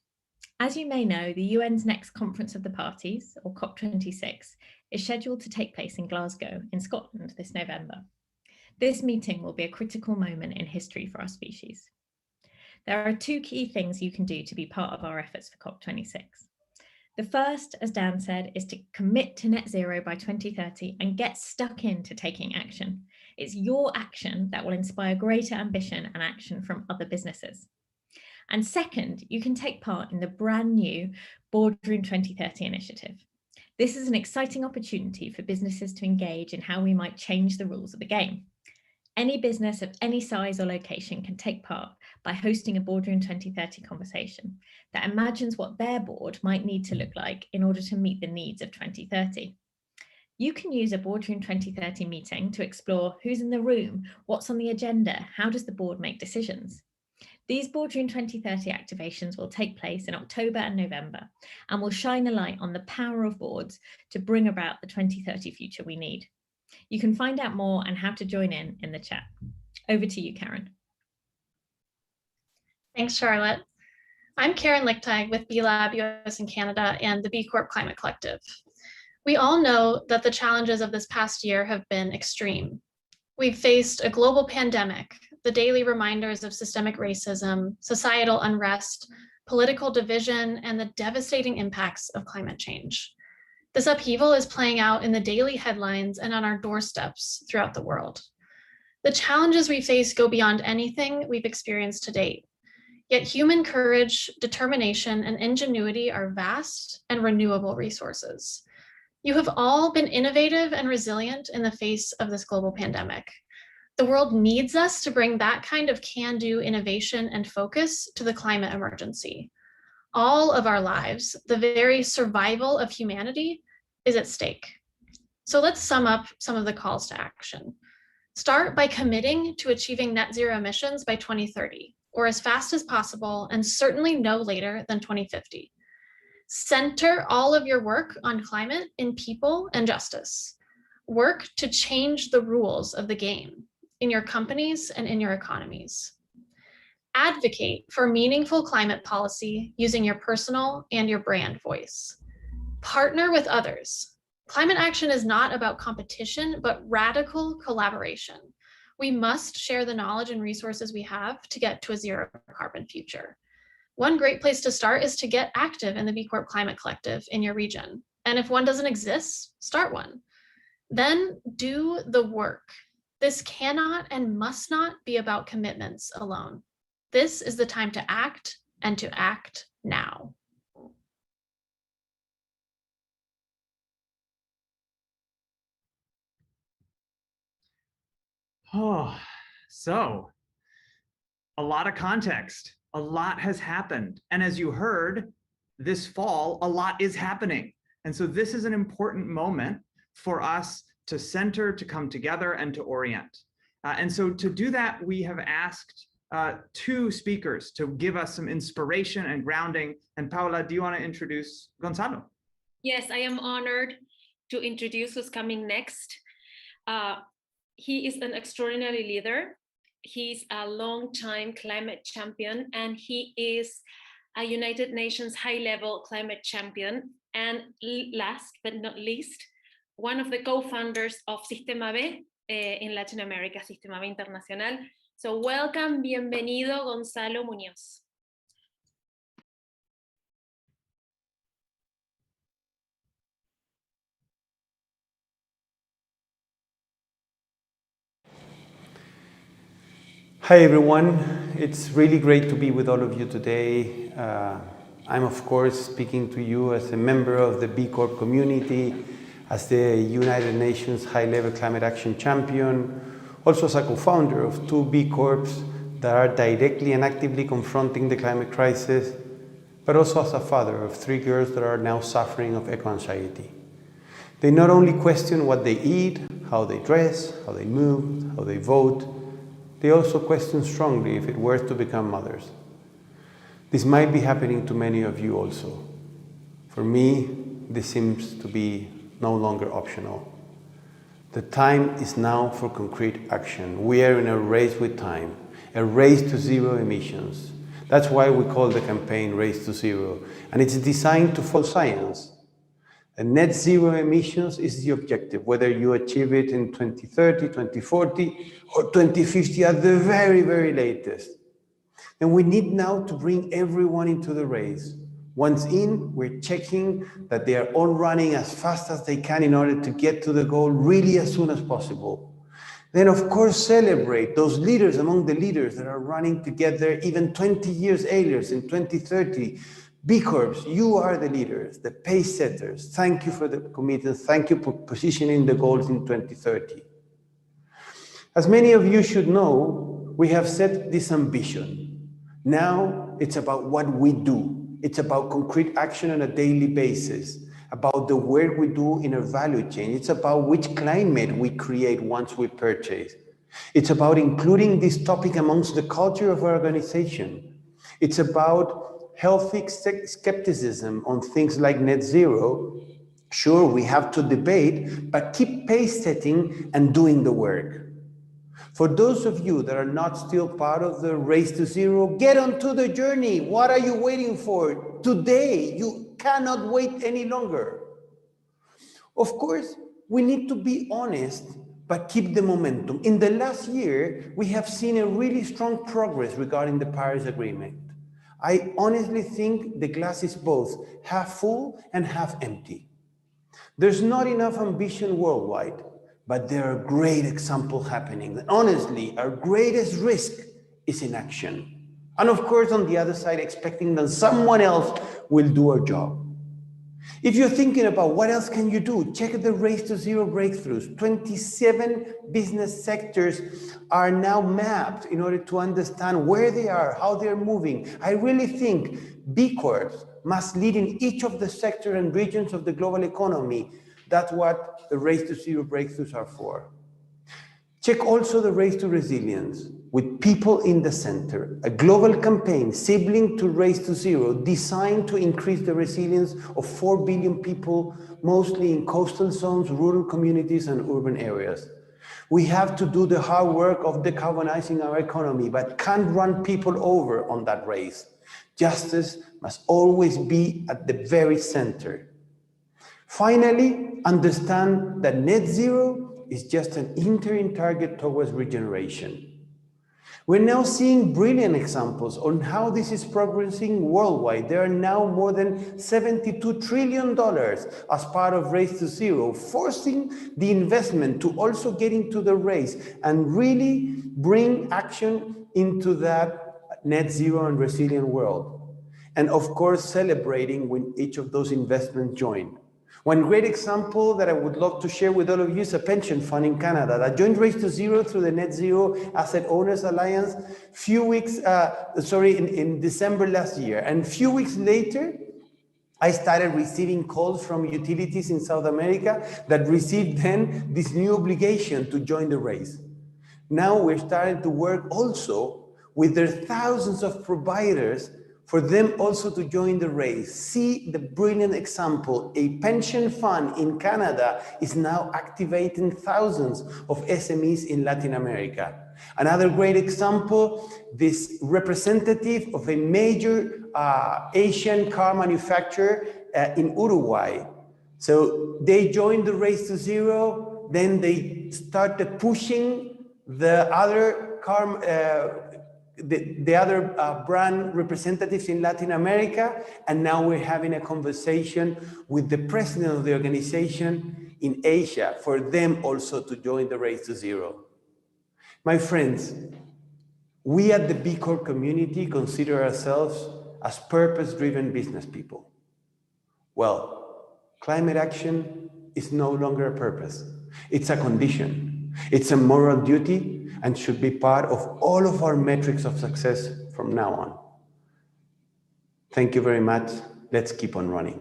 As you may know, the UN's next Conference of the Parties, or COP26, is scheduled to take place in Glasgow in Scotland this November. This meeting will be a critical moment in history for our species. There are two key things you can do to be part of our efforts for COP26. The first, as Dan said, is to commit to net zero by 2030 and get stuck into taking action. It's your action that will inspire greater ambition and action from other businesses. And second, you can take part in the brand new Boardroom 2030 initiative. This is an exciting opportunity for businesses to engage in how we might change the rules of the game. Any business of any size or location can take part by hosting a Boardroom 2030 conversation that imagines what their board might need to look like in order to meet the needs of 2030. You can use a Boardroom 2030 meeting to explore who's in the room, what's on the agenda, how does the board make decisions. These Boardroom 2030 activations will take place in October and November and will shine a light on the power of boards to bring about the 2030 future we need. You can find out more and how to join in the chat. Over to you, Karen. Thanks, Charlotte. I'm Karen Lickteig with B Lab US and Canada and the B Corp Climate Collective. We all know that the challenges of this past year have been extreme. We've faced a global pandemic, the daily reminders of systemic racism, societal unrest, political division, and the devastating impacts of climate change. This upheaval is playing out in the daily headlines and on our doorsteps throughout the world. The challenges we face go beyond anything we've experienced to date. Yet human courage, determination, and ingenuity are vast and renewable resources. You have all been innovative and resilient in the face of this global pandemic. The world needs us to bring that kind of can-do innovation and focus to the climate emergency. All of our lives, the very survival of humanity, is at stake. So let's sum up some of the calls to action. Start by committing to achieving net zero emissions by 2030, or as fast as possible, and certainly no later than 2050. Center all of your work on climate in people and justice. Work to change the rules of the game in your companies and in your economies. Advocate for meaningful climate policy using your personal and your brand voice. Partner with others. Climate action is not about competition, but radical collaboration. We must share the knowledge and resources we have to get to a zero carbon future. One great place to start is to get active in the B Corp Climate Collective in your region. And if one doesn't exist, start one. Then do the work. This cannot and must not be about commitments alone. This is the time to act and to act now. Oh, so a lot of context, a lot has happened. And as you heard, this fall, a lot is happening. And so this is an important moment for us to center, to come together, and to orient. And so to do that, we have asked two speakers to give us some inspiration and grounding. And Paula, do you want to introduce Gonzalo? Yes, I am honored to introduce who's coming next. He is an extraordinary leader. He's a long-time climate champion, and he is a United Nations high-level climate champion. And last but not least, one of the co-founders of Sistema B in Latin America, Sistema B Internacional. So welcome, bienvenido, Gonzalo Munoz. Hi everyone, it's really great to be with all of you today. I'm of course speaking to you as a member of the B Corp community, as the United Nations High-Level Climate Action Champion, also as a co-founder of two B Corps that are directly and actively confronting the climate crisis, but also as a father of 3 girls that are now suffering of eco-anxiety. They not only question what they eat, how they dress, how they move, how they vote, they also question strongly if it's worth to become mothers. This might be happening to many of you also. For me, this seems to be no longer optional. The time is now for concrete action. We are in a race with time, a race to zero emissions. That's why we call the campaign Race to Zero, and it's designed to follow science. And net zero emissions is the objective, whether you achieve it in 2030, 2040, or 2050 at the very, very latest. And we need now to bring everyone into the race. Once in, we're checking that they are all running as fast as they can in order to get to the goal really as soon as possible. Then, of course, celebrate those leaders among the leaders that are running to get there even 20 years earlier in 2030. B Corps, you are the leaders, the pace setters. Thank you for the commitment. Thank you for positioning the goals in 2030. As many of you should know, we have set this ambition. Now it's about what we do. It's about concrete action on a daily basis. about the work we do in our value chain. It's about which climate we create once we purchase. It's about including this topic amongst the culture of our organization. It's about healthy skepticism on things like net zero. Sure, we have to debate, but keep pace setting and doing the work. For those of you that are not still part of the race to zero, get onto the journey. What are you waiting for? Today, you cannot wait any longer. Of course, we need to be honest, but keep the momentum. In the last year, we have seen a really strong progress regarding the Paris Agreement. I honestly think the glass is both half full and half empty. There's not enough ambition worldwide, but there are great examples happening. And honestly, our greatest risk is inaction. And of course, on the other side, expecting that someone else will do our job. If you're thinking about what else can you do, check the Race to Zero breakthroughs. 27 business sectors are now mapped in order to understand where they are, how they're moving. I really think B Corps must lead in each of the sectors and regions of the global economy. That's what the Race to Zero breakthroughs are for. Check also the Race to Resilience with people in the center, a global campaign sibling to Race to Zero designed to increase the resilience of 4 billion people, mostly in coastal zones, rural communities, and urban areas. We have to do the hard work of decarbonizing our economy, but can't run people over on that race. Justice must always be at the very center. Finally, understand that net zero is just an interim target towards regeneration. We're now seeing brilliant examples on how this is progressing worldwide. There are now more than $72 trillion as part of Race to Zero, forcing the investment to also get into the race and really bring action into that net zero and resilient world. And of course, celebrating when each of those investments join. One great example that I would love to share with all of you is a pension fund in Canada that joined Race to Zero through the Net Zero Asset Owners Alliance in December last year. And a few weeks later, I started receiving calls from utilities in South America that received then this new obligation to join the race. Now we're starting to work also with their thousands of providers for them also to join the race. See the brilliant example. A pension fund in Canada is now activating thousands of SMEs in Latin America. Another great example, this representative of a major Asian car manufacturer in Uruguay. So they joined the Race to Zero, then they started pushing the other brand representatives in Latin America, and now we're having a conversation with the president of the organization in Asia for them also to join the Race to Zero. My friends, we at the B Corp community consider ourselves as purpose-driven business people. Well, climate action is no longer a purpose. It's a condition. It's a moral duty and should be part of all of our metrics of success from now on. Thank you very much. Let's keep on running.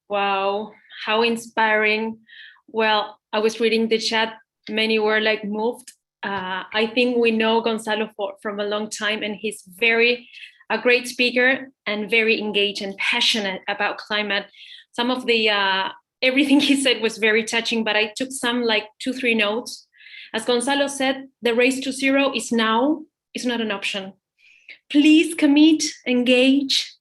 Wow, how inspiring. Well, I was reading the chat, many were like moved. I think we know Gonzalo from a long time, and he's a great speaker and very engaged and passionate about climate. Some of the everything he said was very touching, but I took some 2-3 notes. As Gonzalo said, the Race to Zero is now, it's not an option. Please commit, engage.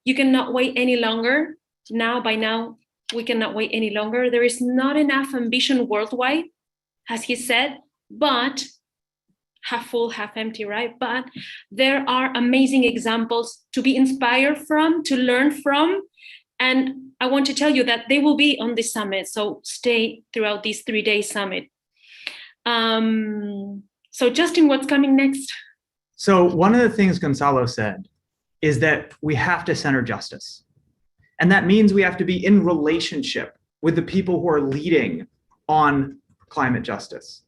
You cannot wait any longer. By now, we cannot wait any longer. There is not enough ambition worldwide, as he said, but half full, half empty, right? But there are amazing examples to be inspired from, to learn from. And I want to tell you that they will be on this summit. So stay throughout this 3-day summit. So Justin, what's coming next? So one of the things Gonzalo said is that we have to center justice. And that means we have to be in relationship with the people who are leading on climate justice.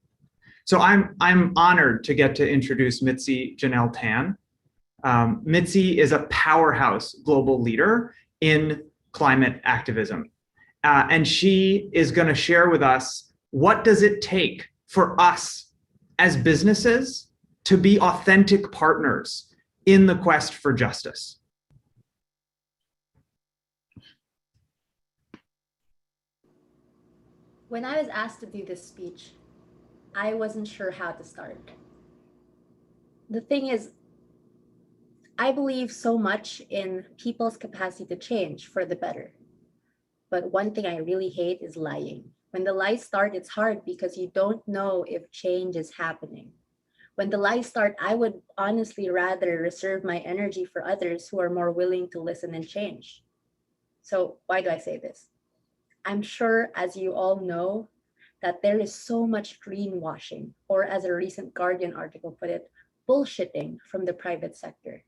So I'm honored to get to introduce Mitzi Jonelle Tan. Mitzi is a powerhouse global leader in climate activism. And she is going to share with us, what does it take for us as businesses to be authentic partners in the quest for justice? When I was asked to do this speech, I wasn't sure how to start. The thing is, I believe so much in people's capacity to change for the better. But one thing I really hate is lying. When the lies start, it's hard because you don't know if change is happening. When the lies start, I would honestly rather reserve my energy for others who are more willing to listen and change. So why do I say this? I'm sure, as you all know, that there is so much greenwashing, or as a recent Guardian article put it, bullshitting from the private sector.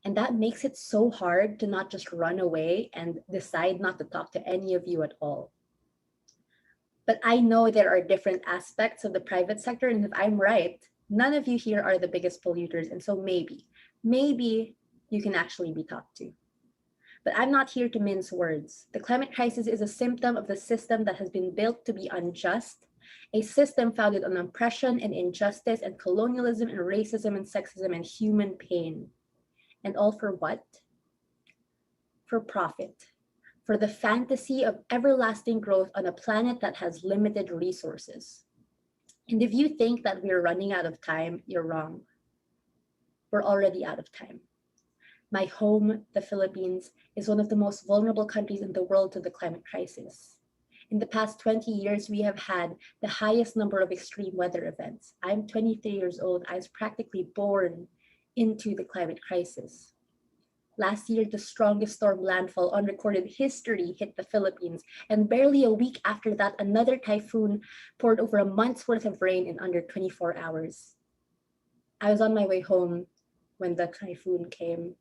And that makes it so hard to not just run away and decide not to talk to any of you at all. But I know there are different aspects of the private sector, and if I'm right, none of you here are the biggest polluters, and so maybe you can actually be talked to. But I'm not here to mince words. The climate crisis is a symptom of the system that has been built to be unjust, a system founded on oppression and injustice and colonialism and racism and sexism and human pain. And all for what? For profit, for the fantasy of everlasting growth on a planet that has limited resources. And if you think that we're running out of time, you're wrong. We're already out of time. My home, the Philippines, is one of the most vulnerable countries in the world to the climate crisis. In the past 20 years, we have had the highest number of extreme weather events. I'm 23 years old. I was practically born into the climate crisis. Last year, the strongest storm landfall on recorded history hit the Philippines, and barely a week after that, another typhoon poured over a month's worth of rain in under 24 hours. I was on my way home when the typhoon came.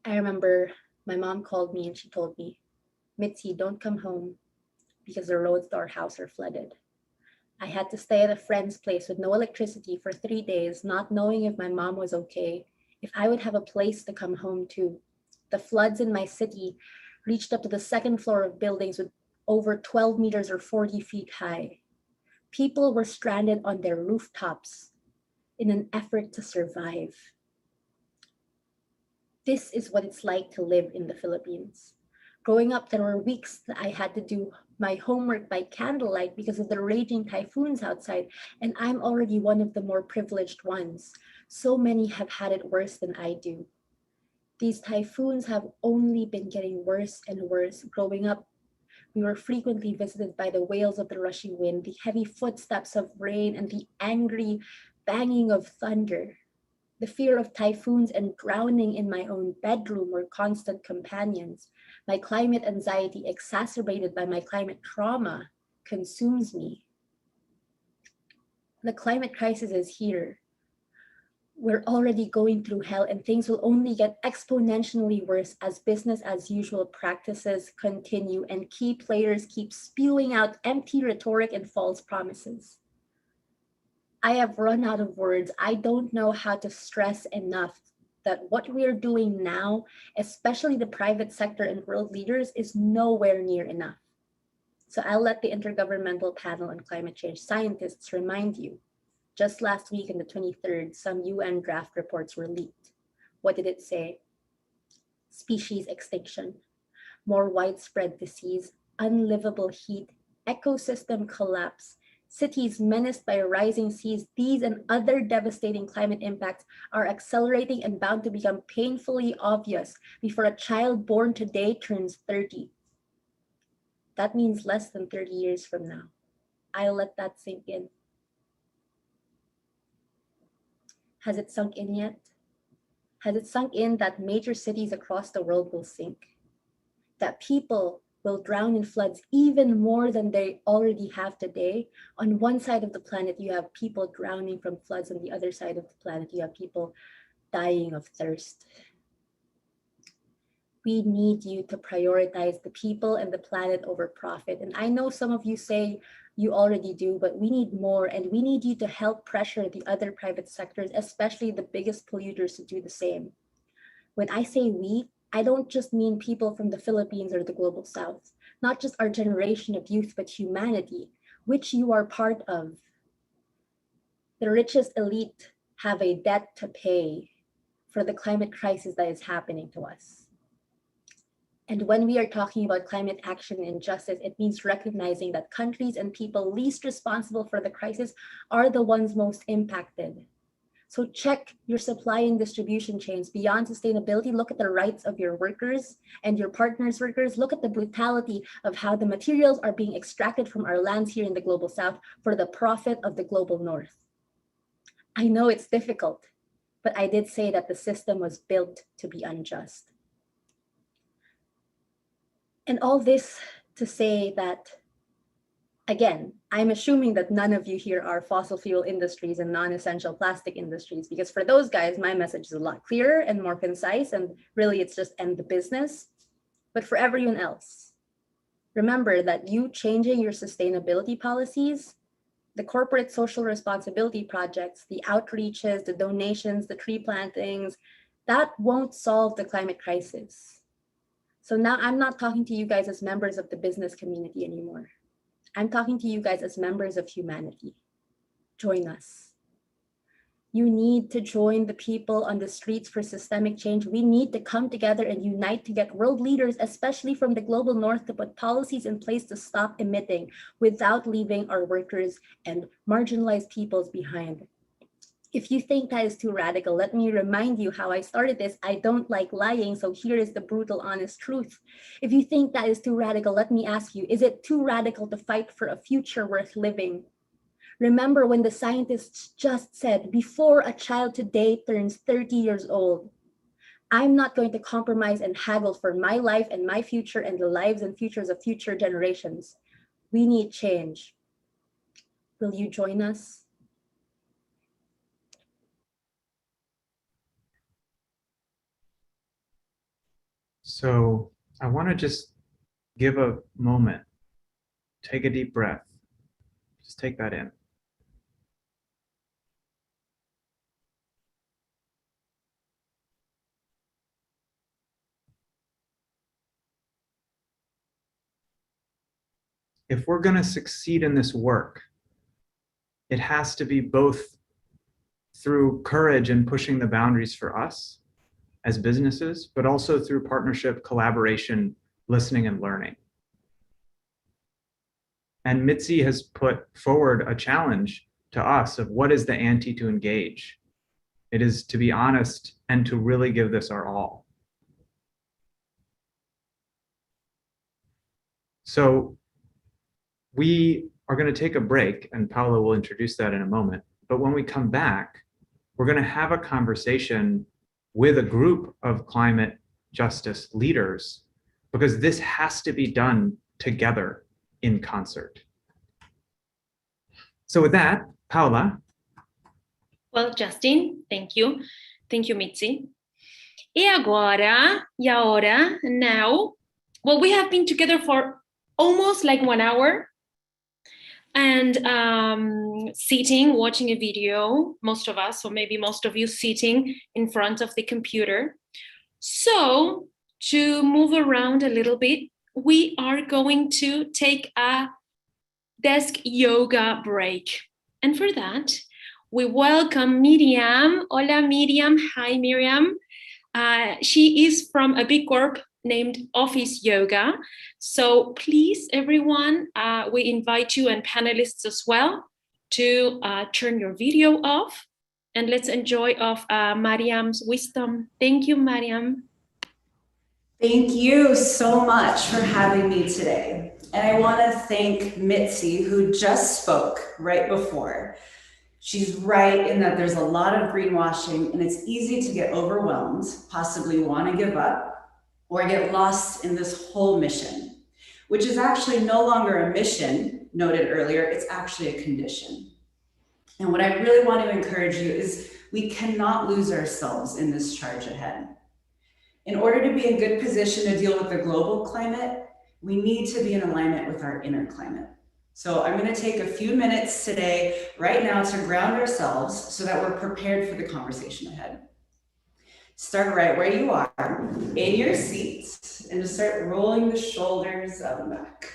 I remember my mom called me and she told me, "Mitzi, don't come home because the roads to our house are flooded." I had to stay at a friend's place with no electricity for 3 days, not knowing if my mom was okay, if I would have a place to come home to. The floods in my city reached up to the second floor of buildings with over 12 meters or 40 feet high. People were stranded on their rooftops in an effort to survive. This is what it's like to live in the Philippines. Growing up, there were weeks that I had to do my homework by candlelight because of the raging typhoons outside, and I'm already one of the more privileged ones. So many have had it worse than I do. These typhoons have only been getting worse and worse. Growing up, we were frequently visited by the wails of the rushing wind, the heavy footsteps of rain, and the angry banging of thunder. The fear of typhoons and drowning in my own bedroom were constant companions. My climate anxiety, exacerbated by my climate trauma, consumes me. The climate crisis is here. We're already going through hell, and things will only get exponentially worse as business as usual practices continue and key players keep spewing out empty rhetoric and false promises. I have run out of words. I don't know how to stress enough that what we're doing now, especially the private sector and world leaders, is nowhere near enough. So I'll let the Intergovernmental Panel on Climate Change scientists remind you. Just last week on the 23rd, some UN draft reports were leaked. What did it say? Species extinction, more widespread disease, unlivable heat, ecosystem collapse, cities menaced by rising seas. These and other devastating climate impacts are accelerating and bound to become painfully obvious before a child born today turns 30. That means less than 30 years from now. I'll let that sink in. Has it sunk in yet? Has it sunk in that major cities across the world will sink? That people will drown in floods even more than they already have today? On one side of the planet, you have people drowning from floods. On the other side of the planet, you have people dying of thirst. We need you to prioritize the people and the planet over profit. And I know some of you say, You already do, but we need more, and we need you to help pressure the other private sectors, especially the biggest polluters, to do the same. When I say we, I don't just mean people from the Philippines or the global south, not just our generation of youth, but humanity, which you are part of. The richest elite have a debt to pay for the climate crisis that is happening to us. And when we are talking about climate action and justice, it means recognizing that countries and people least responsible for the crisis are the ones most impacted. So check your supply and distribution chains. Beyond sustainability, look at the rights of your workers and your partners' workers. Look at the brutality of how the materials are being extracted from our lands here in the global south for the profit of the global north. I know it's difficult, but I did say that the system was built to be unjust. And all this to say that, again, I'm assuming that none of you here are fossil fuel industries and non-essential plastic industries, because for those guys, my message is a lot clearer and more concise, and really it's just end the business. But for everyone else, remember that you changing your sustainability policies, the corporate social responsibility projects, the outreaches, the donations, the tree plantings, that won't solve the climate crisis. So now I'm not talking to you guys as members of the business community anymore. I'm talking to you guys as members of humanity. Join us. You need to join the people on the streets for systemic change. We need to come together and unite to get world leaders, especially from the global north, to put policies in place to stop emitting without leaving our workers and marginalized peoples behind. If you think that is too radical, let me remind you how I started this. I don't like lying, so here is the brutal, honest truth. If you think that is too radical, let me ask you, is it too radical to fight for a future worth living? Remember when the scientists just said, before a child today turns 30 years old, I'm not going to compromise and haggle for my life and my future and the lives and futures of future generations. We need change. Will you join us? So I want to just give a moment, take a deep breath, just take that in. If we're going to succeed in this work, it has to be both through courage and pushing the boundaries for us as businesses, but also through partnership, collaboration, listening, and learning. And Mitzi has put forward a challenge to us of what is the ante to engage. It is to be honest and to really give this our all. So we are going to take a break, and Paula will introduce that in a moment. But when we come back, we're going to have a conversation with a group of climate justice leaders, because this has to be done together in concert. So with that, Paula. Well, Justin, thank you. Thank you, Mitzi. E agora, now, well, we have been together for almost like 1 hour and sitting, watching a video, most of us, or maybe most of you sitting in front of the computer. So to move around a little bit, we are going to take a desk yoga break. And for that, we welcome Miriam. Hola, Miriam. Hi, Miriam. She is from a B Corp named Office Yoga. So please, everyone, we invite you and panelists as well to turn your video off, and let's enjoy of Mariam's wisdom. Thank you, Mariam. Thank you so much for having me today. And I want to thank Mitzi, who just spoke right before. She's right in that there's a lot of greenwashing, and it's easy to get overwhelmed, possibly want to give up, or get lost in this whole mission, which is actually no longer a mission, noted earlier, it's actually a condition. And what I really want to encourage you is we cannot lose ourselves in this charge ahead. In order to be in good position to deal with the global climate, we need to be in alignment with our inner climate. So I'm going to take a few minutes today, right now, to ground ourselves so that we're prepared for the conversation ahead. Start right where you are, in your seats, and just start rolling the shoulders up and back.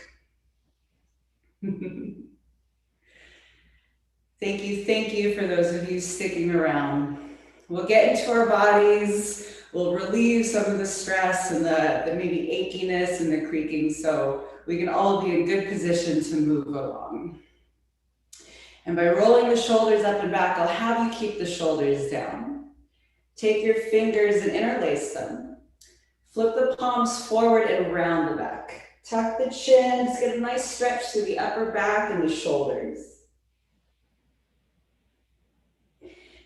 Thank you for those of you sticking around. We'll get into our bodies, we'll relieve some of the stress and the maybe achiness and the creaking so we can all be in good position to move along. And by rolling the shoulders up and back, I'll have you keep the shoulders down. Take your fingers and interlace them. Flip the palms forward and round the back. Tuck the chin, just get a nice stretch through the upper back and the shoulders.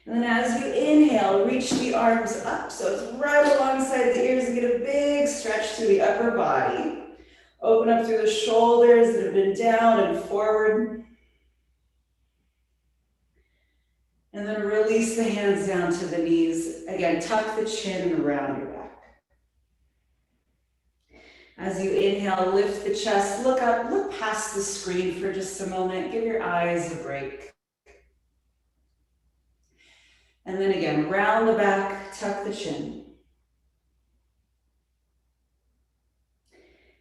And then as you inhale, reach the arms up. So it's right alongside the ears and get a big stretch through the upper body. Open up through the shoulders that have been down and forward. And then release the hands down to the knees. Again, tuck the chin and around your back. As you inhale, lift the chest, look up, look past the screen for just a moment. Give your eyes a break. And then again, round the back, tuck the chin.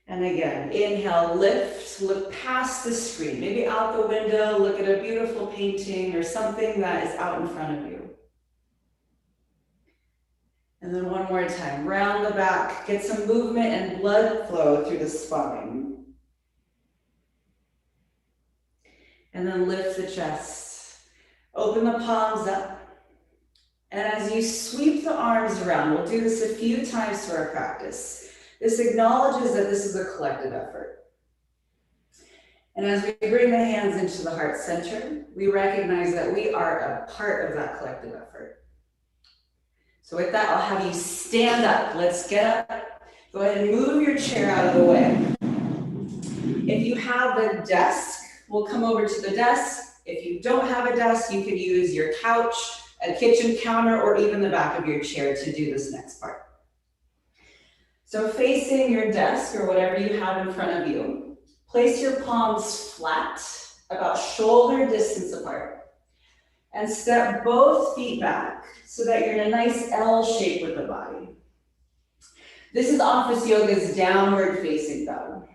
And again, inhale, lift, look past the screen, maybe out the window, look at a beautiful painting or something that is out in front of you. And then one more time, round the back, get some movement and blood flow through the spine. And then lift the chest, open the palms up. And as you sweep the arms around, we'll do this a few times through our practice. This acknowledges that this is a collective effort. And as we bring the hands into the heart center, we recognize that we are a part of that collective effort. So with that, I'll have you stand up. Let's get up. Go ahead and move your chair out of the way. If you have a desk, we'll come over to the desk. If you don't have a desk, you can use your couch, a kitchen counter, or even the back of your chair to do this next part. So facing your desk or whatever you have in front of you, place your palms flat, about shoulder distance apart, and step both feet back so that you're in a nice L shape with the body. This is Office Yoga's downward facing dog.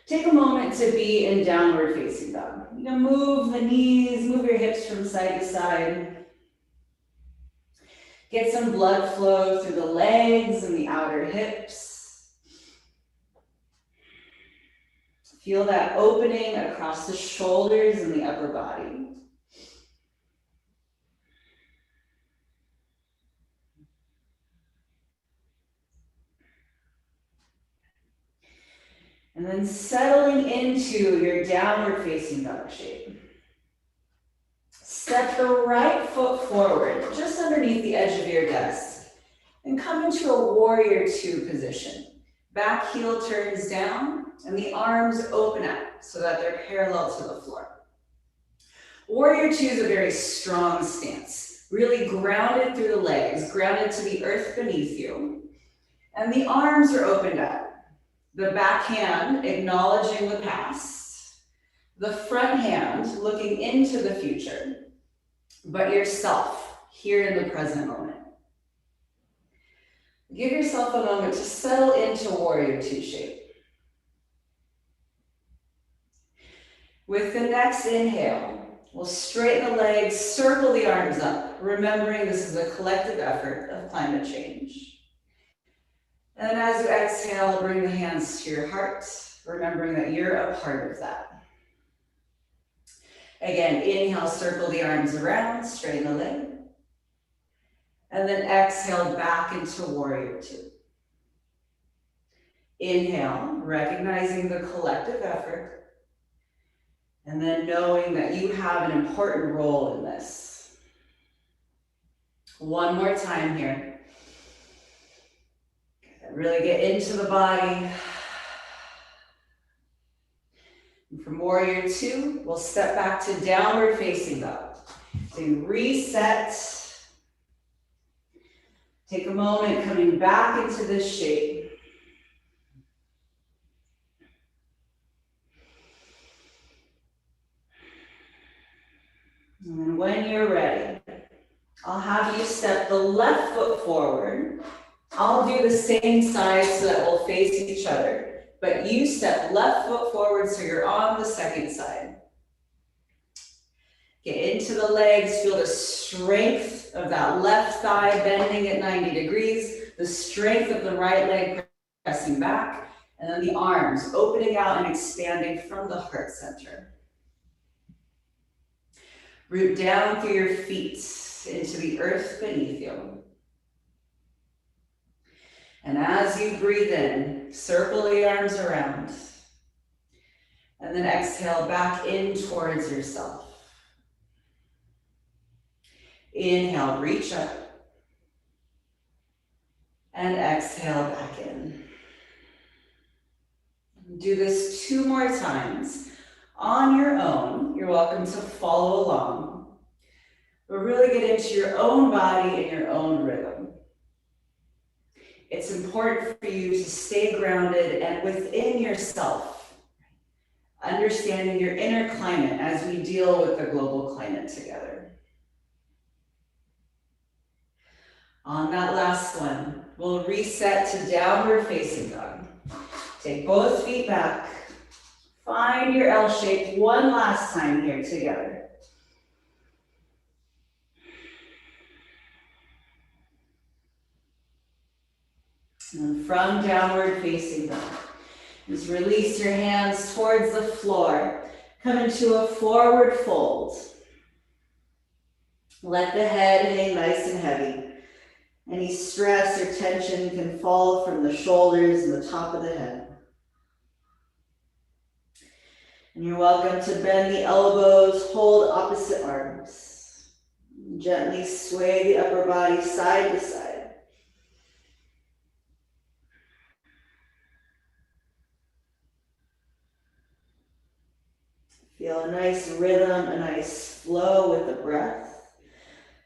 Take a moment to be in downward facing dog. You can move the knees, move your hips from side to side. Get some blood flow through the legs and the outer hips. Feel that opening across the shoulders and the upper body. And then settling into your downward facing dog shape. Step the right foot forward, just underneath the edge of your desk, and come into a warrior two position. Back heel turns down, and the arms open up so that they're parallel to the floor. Warrior two is a very strong stance, really grounded through the legs, grounded to the earth beneath you, and the arms are opened up. The back hand acknowledging the past, the front hand looking into the future, but yourself here in the present moment. Give yourself a moment to settle into warrior two shape. With the next inhale, we'll straighten the legs, circle the arms up, remembering this is a collective effort of climate change. And then as you exhale, bring the hands to your heart, remembering that you're a part of that. Again, inhale, circle the arms around, straighten the leg. And then exhale back into warrior two. Inhale, recognizing the collective effort. And then knowing that you have an important role in this. One more time here. Really get into the body. And from warrior two, we'll step back to downward facing dog. So reset. Take a moment coming back into this shape. And then when you're ready, I'll have you step the left foot forward. I'll do the same side so that we'll face each other, but you step left foot forward so you're on the second side. Get into the legs, feel the strength of that left thigh bending at 90 degrees, the strength of the right leg pressing back, and then the arms opening out and expanding from the heart center. Root down through your feet into the earth beneath you. And as you breathe in, circle the arms around. And then exhale back in towards yourself. Inhale, reach up. And exhale back in. Do this 2 more times on your own. You're welcome to follow along. But really get into your own body and your own rhythm. It's important for you to stay grounded and within yourself, understanding your inner climate as we deal with the global climate together. On that last one, we'll reset to downward facing dog. Take both feet back. Find your L shape one last time here together. And from downward facing dog, just release your hands towards the floor. Come into a forward fold. Let the head hang nice and heavy. Any stress or tension can fall from the shoulders and the top of the head. And you're welcome to bend the elbows, hold opposite arms. Gently sway the upper body side to side. Feel a nice rhythm, a nice flow with the breath,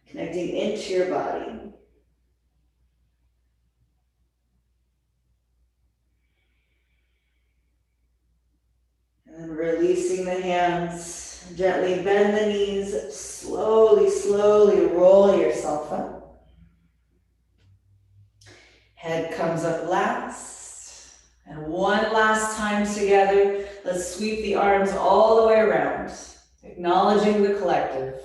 connecting into your body. And releasing the hands, gently bend the knees, slowly, slowly roll yourself up. Head comes up last. And one last time together, let's sweep the arms all the way around, acknowledging the collective.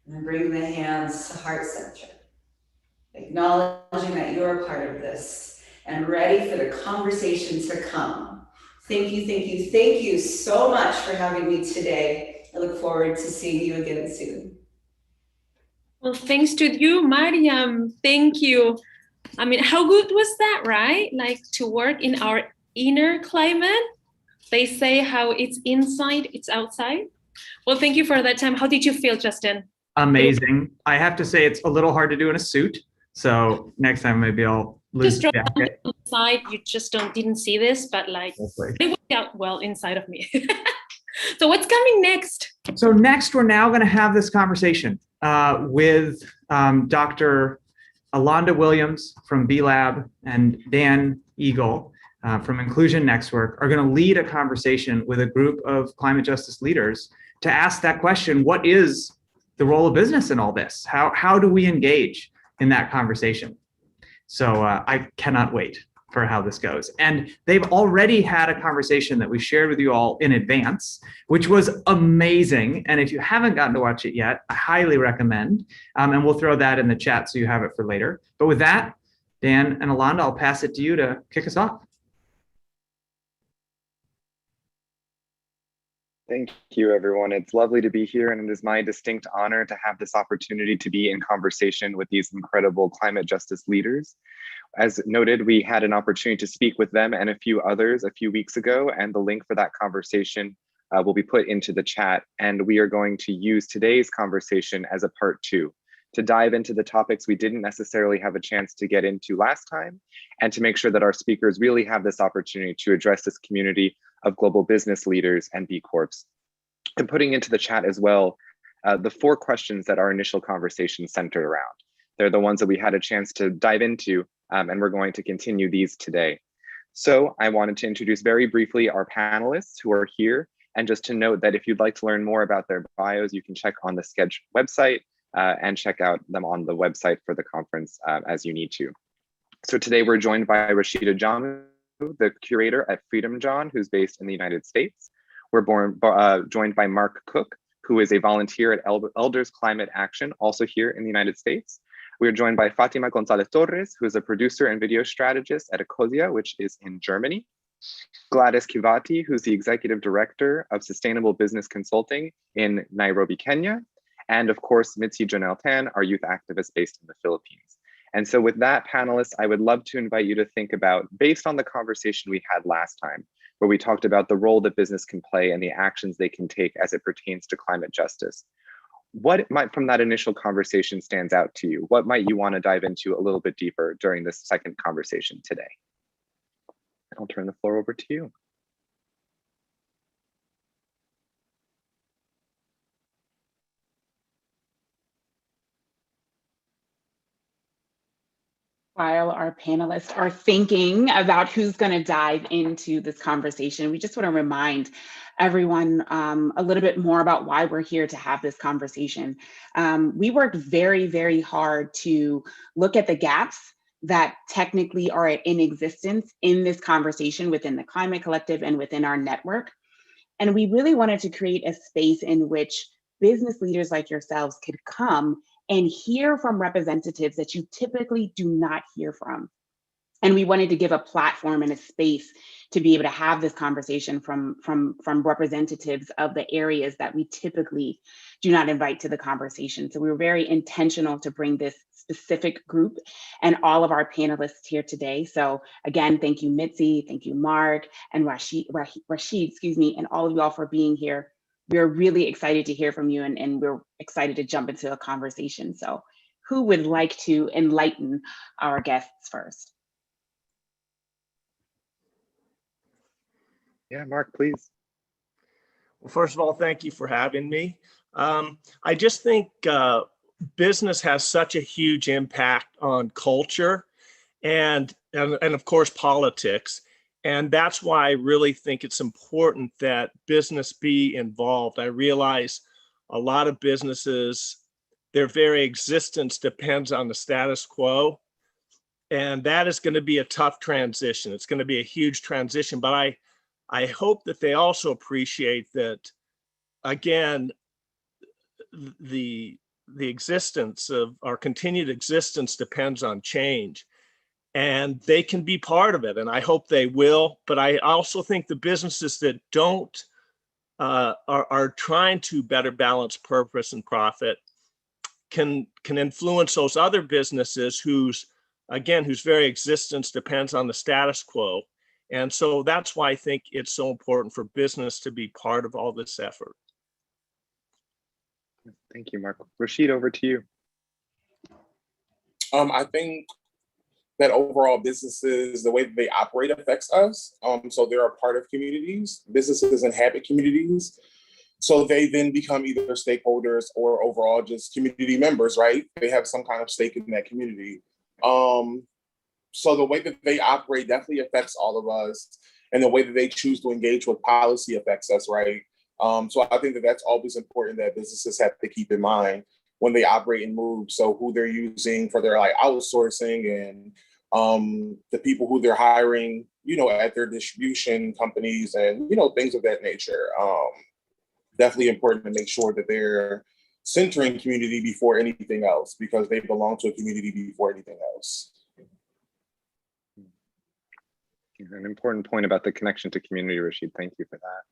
And then bring the hands to heart center, acknowledging that you're a part of this and ready for the conversation to come. Thank you, thank you, thank you so much for having me today. I look forward to seeing you again soon. Well, thanks to you, Mariam. Thank you. I mean, how good was that, right? Like to work in our inner climate. They say how it's inside, it's outside. Well, thank you for that time. How did you feel, Justin? Amazing. I have to say it's a little hard to do in a suit. So next time maybe I'll lose the jacket. Inside, you just didn't see this, but like it worked out well inside of me. So what's coming next? So next, we're now going to have this conversation with Dr. Alonda Williams from B Lab and Dan Egol from Inclusion Network are going to lead a conversation with a group of climate justice leaders to ask that question: what is the role of business in all this? How do we engage in that conversation? So I cannot wait for how this goes. And they've already had a conversation that we shared with you all in advance, which was amazing. And if you haven't gotten to watch it yet, I highly recommend. And we'll throw that in the chat so you have it for later. But with that, Dan and Alonda, I'll pass it to you to kick us off. Thank you, everyone. It's lovely to be here, and it is my distinct honor to have this opportunity to be in conversation with these incredible climate justice leaders. As noted, we had an opportunity to speak with them and a few others a few weeks ago, and the link for that conversation will be put into the chat. And we are going to use today's conversation as a part 2 to dive into the topics we didn't necessarily have a chance to get into last time, and to make sure that our speakers really have this opportunity to address this community of global business leaders and B Corps. And putting into the chat as well, the 4 questions that our initial conversation centered around. They're the ones that we had a chance to dive into, and we're going to continue these today. So I wanted to introduce very briefly our panelists who are here And just to note that if you'd like to learn more about their bios, you can check on the Sketch website and check out them on the website for the conference as you need to. So today we're joined by Rashida Jamu, the curator at Freedom John, who's based in the United States. We're joined by Mark Cook, who is a volunteer at Elders Climate Action, also here in the United States. We're joined by Fatima Gonzalez Torres, who is a producer and video strategist at Ecosia, which is in Germany. Gladys Kivati, who's the executive director of Sustainable Business Consulting in Nairobi, Kenya. And of course, Mitzi Jonelle Tan, our youth activist based in the Philippines. And so with that, panelists, I would love to invite you to think about, based on the conversation we had last time, where we talked about the role that business can play and the actions they can take as it pertains to climate justice. What might from that initial conversation stands out to you? What might you want to dive into a little bit deeper during this second conversation today? I'll turn the floor over to you. While our panelists are thinking about who's going to dive into this conversation, we just want to remind everyone a little bit more about why we're here to have this conversation. We worked very, very hard to look at the gaps that technically are in existence in this conversation within the Climate Collective and within our network. And we really wanted to create a space in which business leaders like yourselves could come and hear from representatives that you typically do not hear from. And we wanted to give a platform and a space to be able to have this conversation from representatives of the areas that we typically do not invite to the conversation. So we were very intentional to bring this specific group and all of our panelists here today. So again, thank you, Mitzi, thank you, Mark, and Rashid, excuse me, and all of y'all for being here. We're really excited to hear from you, and we're excited to jump into a conversation. So who would like to enlighten our guests first? Yeah, Mark, please. Well, first of all, thank you for having me. I just think business has such a huge impact on culture and of course politics. And that's why I really think it's important that business be involved. I realize a lot of businesses, their very existence depends on the status quo. And that is going to be a tough transition. It's going to be a huge transition, but I hope that they also appreciate that, again, the existence of our continued existence depends on change. And they can be part of it, and I hope they will. But I also think the businesses that don't are trying to better balance purpose and profit can influence those other businesses whose very existence depends on the status quo. And so that's why I think it's so important for business to be part of all this effort. Thank you, Mark. Rashid, over to you. I think that overall businesses, the way that they operate affects us. So they're a part of communities. Businesses inhabit communities. So they then become either stakeholders or overall just community members, right? They have some kind of stake in that community. So the way that they operate definitely affects all of us, and the way that they choose to engage with policy affects us, right? So I think that that's always important that businesses have to keep in mind when they operate and move. So who they're using for their outsourcing and the people who they're hiring, at their distribution companies and, things of that nature. Definitely important to make sure that they're centering community before anything else, because they belong to a community before anything else. An important point about the connection to community, Rashid. Thank you for that.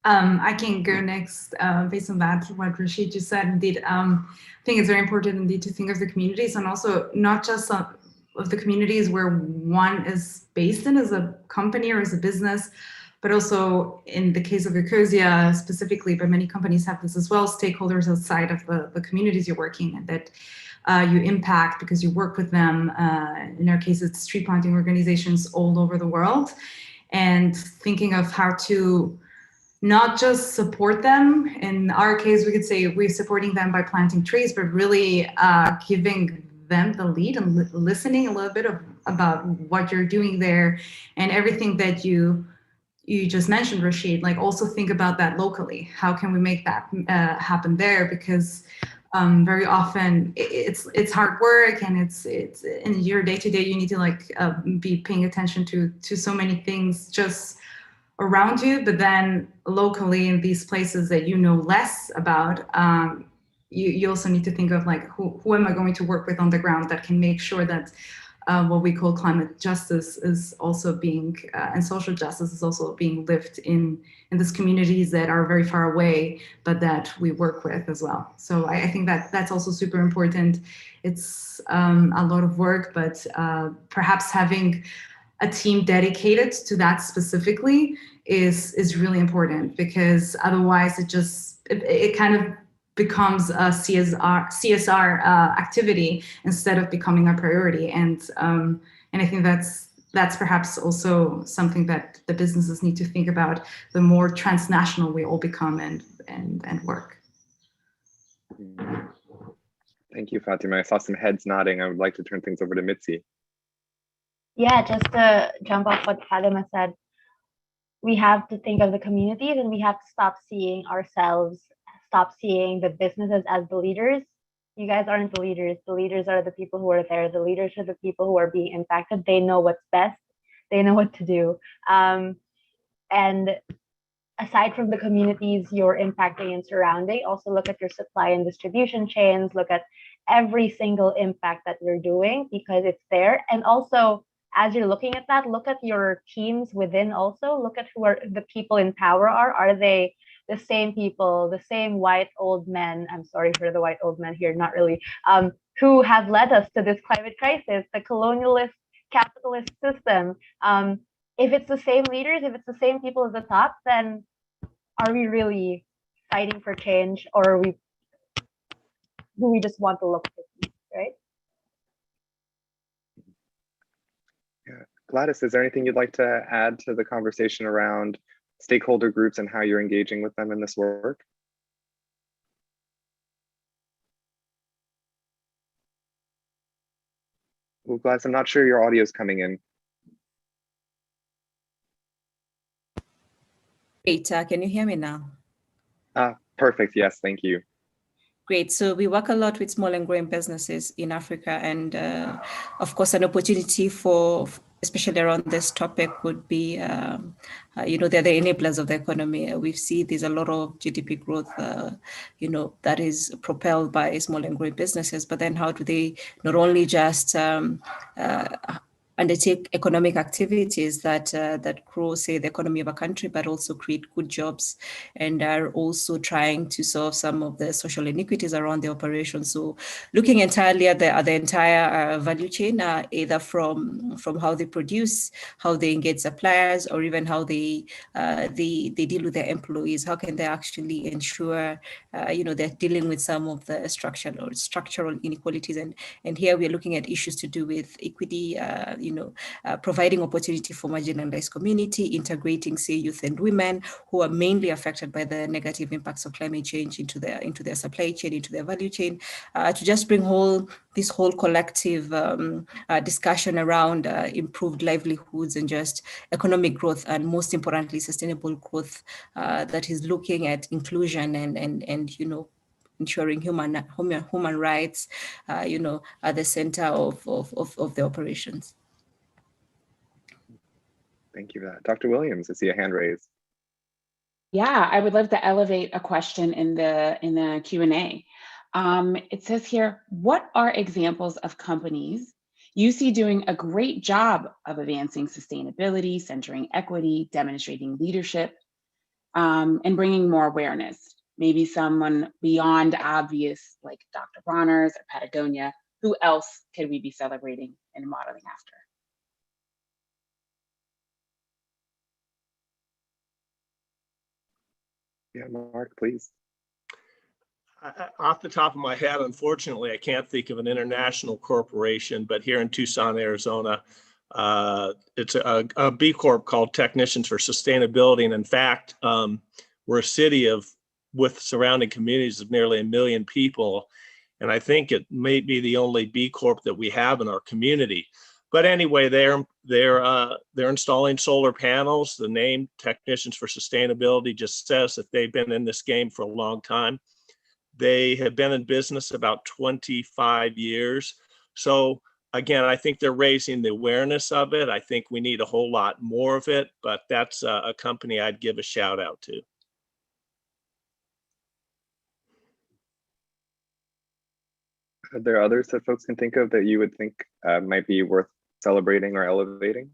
I can go next based on that, what Rashid just said. Indeed, I think it's very important indeed to think of the communities, and also not just of the communities where one is based in as a company or as a business, but also in the case of Ecosia specifically, but many companies have this as well, stakeholders outside of the communities you're working in that you impact because you work with them. In our case, it's street planting organizations all over the world, and thinking of how to not just support them. In our case, we could say we're supporting them by planting trees, but really giving them the lead and listening a little bit about what you're doing there and everything that you just mentioned, Rashid, like also think about that locally. How can we make that happen there? Because very often it's hard work, and it's in your day-to-day, you need to like be paying attention to so many things just around you, but then locally in these places that you know less about, you also need to think of like, who am I going to work with on the ground that can make sure that what we call climate justice is also being, and social justice is also being lived in these communities that are very far away, but that we work with as well. So I think that that's also super important. It's a lot of work, but perhaps having a team dedicated to that specifically is really important, because otherwise it kind of becomes a CSR activity instead of becoming a priority. And I think that's perhaps also something that the businesses need to think about, the more transnational we all become and work. Thank you, Fatima. I saw some heads nodding. I would like to turn things over to Mitzi. Yeah, just to jump off what Fatima said, we have to think of the communities, and we have to stop seeing ourselves, stop seeing the businesses as the leaders. You guys aren't the leaders. The leaders are the people who are there. The leaders are the people who are being impacted. They know what's best. They know what to do. And aside from the communities you're impacting and surrounding, also look at your supply and distribution chains, look at every single impact that you're doing, because it's there. And also, as you're looking at that, look at your teams within also, look at who are the people in power are. Are they the same people, the same white old men, I'm sorry for the white old men here, not really, who have led us to this climate crisis, the colonialist capitalist system? If it's the same leaders, if it's the same people at the top, then are we really fighting for change, or do we just want to look for peace, right? Yeah. Gladys, is there anything you'd like to add to the conversation around stakeholder groups and how you're engaging with them in this work? Well, Gladys, I'm not sure your audio is coming in. Great, can you hear me now? Perfect, yes, thank you. Great, so we work a lot with small and growing businesses in Africa, and of course an opportunity for, especially around this topic, would be, they're the enablers of the economy. We see there's a lot of GDP growth, that is propelled by small and growing businesses, but then how do they not only just undertake economic activities that grow, say, the economy of a country, but also create good jobs, and are also trying to solve some of the social inequities around the operation. So looking entirely at the entire value chain, either from how they produce, how they engage suppliers, or even how they deal with their employees. How can they actually ensure, they're dealing with some of the structural inequalities? And here we are looking at issues to do with equity, providing opportunity for marginalized community, integrating, say, youth and women who are mainly affected by the negative impacts of climate change into their supply chain, into their value chain, to just bring this whole collective discussion around improved livelihoods and just economic growth, and most importantly, sustainable growth that is looking at inclusion and ensuring human rights, at the center of the operations. Thank you for that. Dr. Williams, I see a hand raised. Yeah, I would love to elevate a question in the Q&A. It says here, what are examples of companies you see doing a great job of advancing sustainability, centering equity, demonstrating leadership, and bringing more awareness? Maybe someone beyond obvious, like Dr. Bronner's or Patagonia. Who else could we be celebrating and modeling after? Yeah, Mark, please. Off the top of my head, unfortunately, I can't think of an international corporation, but here in Tucson, Arizona, it's a B Corp called Technicians for Sustainability. And in fact, we're a city with surrounding communities of nearly 1 million people. And I think it may be the only B Corp that we have in our community. But anyway, they're installing solar panels. The name Technicians for Sustainability just says that they've been in this game for a long time. They have been in business about 25 years. So again, I think they're raising the awareness of it. I think we need a whole lot more of it, but that's a company I'd give a shout out to. Are there others that folks can think of that you would think might be worth celebrating or elevating?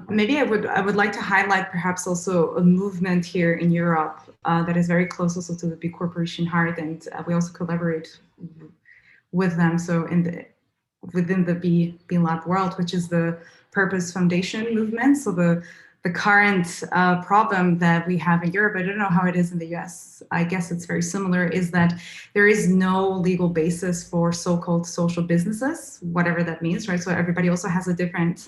Maybe I would like to highlight perhaps also a movement here in Europe that is very close also to the B Corporation Heart, and we also collaborate with them. So within the B Lab world, which is the Purpose Foundation movement. So the current problem that we have in Europe, I don't know how it is in the US, I guess it's very similar, is that there is no legal basis for so-called social businesses, whatever that means, right? So everybody also has a different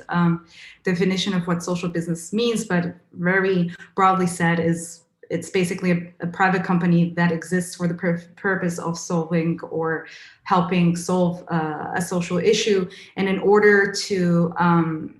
definition of what social business means, but very broadly said is it's basically a private company that exists for the purpose of solving or helping solve a social issue. And in order to,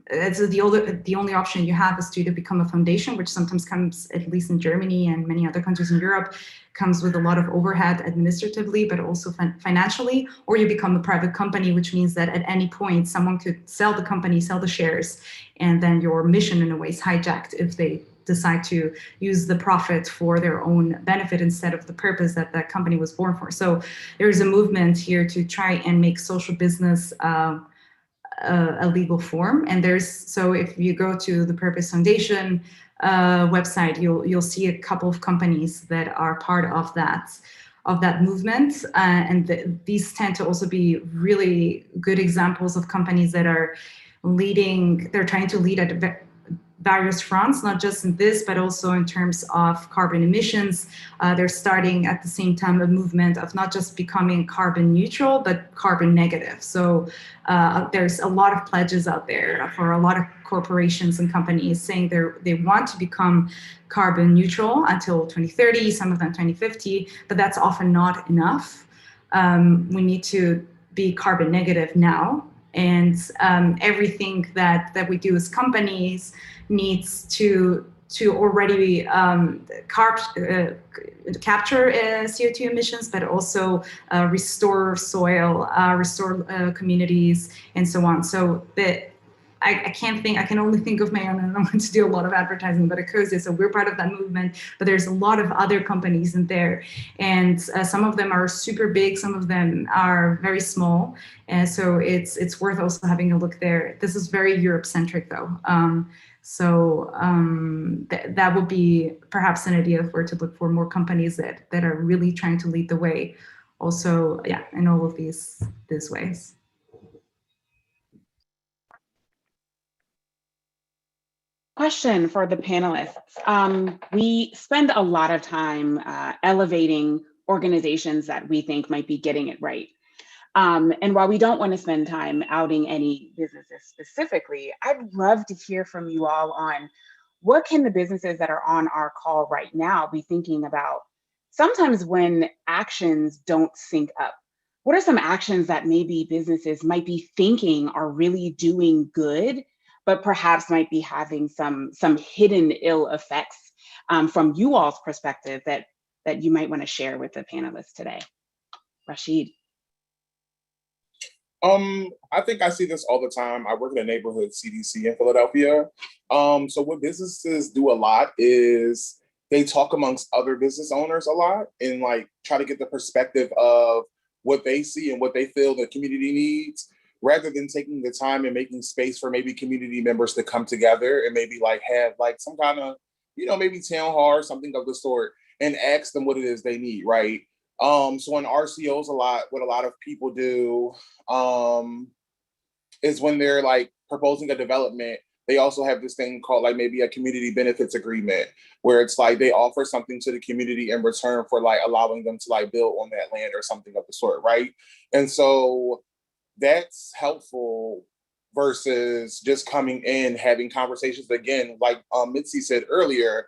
the only option you have is to either become a foundation, which sometimes comes, at least in Germany and many other countries in Europe, comes with a lot of overhead administratively, but also financially, or you become a private company, which means that at any point someone could sell the company, sell the shares, and then your mission in a way is hijacked if they decide to use the profit for their own benefit instead of the purpose that that company was born for. So there's a movement here to try and make social business a legal form. And so if you go to the Purpose Foundation website, you'll see a couple of companies that are part of that movement. And these tend to also be really good examples of companies that are they're trying to lead at various fronts, not just in this, but also in terms of carbon emissions. They're starting at the same time a movement of not just becoming carbon neutral, but carbon negative. So there's a lot of pledges out there for a lot of corporations and companies saying they want to become carbon neutral until 2030, some of them 2050, but that's often not enough. We need to be carbon negative now. And everything that we do as companies needs to already capture CO2 emissions, but also restore soil, restore communities, and so on. So I can only think of my own, and I don't want to do a lot of advertising, but Ecosia, so we're part of that movement, but there's a lot of other companies in there. And some of them are super big, some of them are very small. And so it's worth also having a look there. This is very Europe-centric though. That would be perhaps an idea where to look for more companies that are really trying to lead the way also, yeah, in all of these ways. Question for the panelists. We spend a lot of time elevating organizations that we think might be getting it right. And while we don't want to spend time outing any businesses specifically, I'd love to hear from you all on what can the businesses that are on our call right now be thinking about sometimes when actions don't sync up. What are some actions that maybe businesses might be thinking are really doing good, but perhaps might be having some hidden ill effects from you all's perspective that you might want to share with the panelists today? Rashid. I think I see this all the time. I work in a neighborhood CDC in Philadelphia. So what businesses do a lot is they talk amongst other business owners a lot and like try to get the perspective of what they see and what they feel the community needs, rather than taking the time and making space for maybe community members to come together and maybe like have like some kind of, maybe town hall or something of the sort and ask them what it is they need, right? So in RCOs what a lot of people do is when they're like proposing a development, they also have this thing called like maybe a community benefits agreement, where it's like they offer something to the community in return for like allowing them to like build on that land or something of the sort, right? And so that's helpful versus just coming in, having conversations again, like Mitzi said earlier,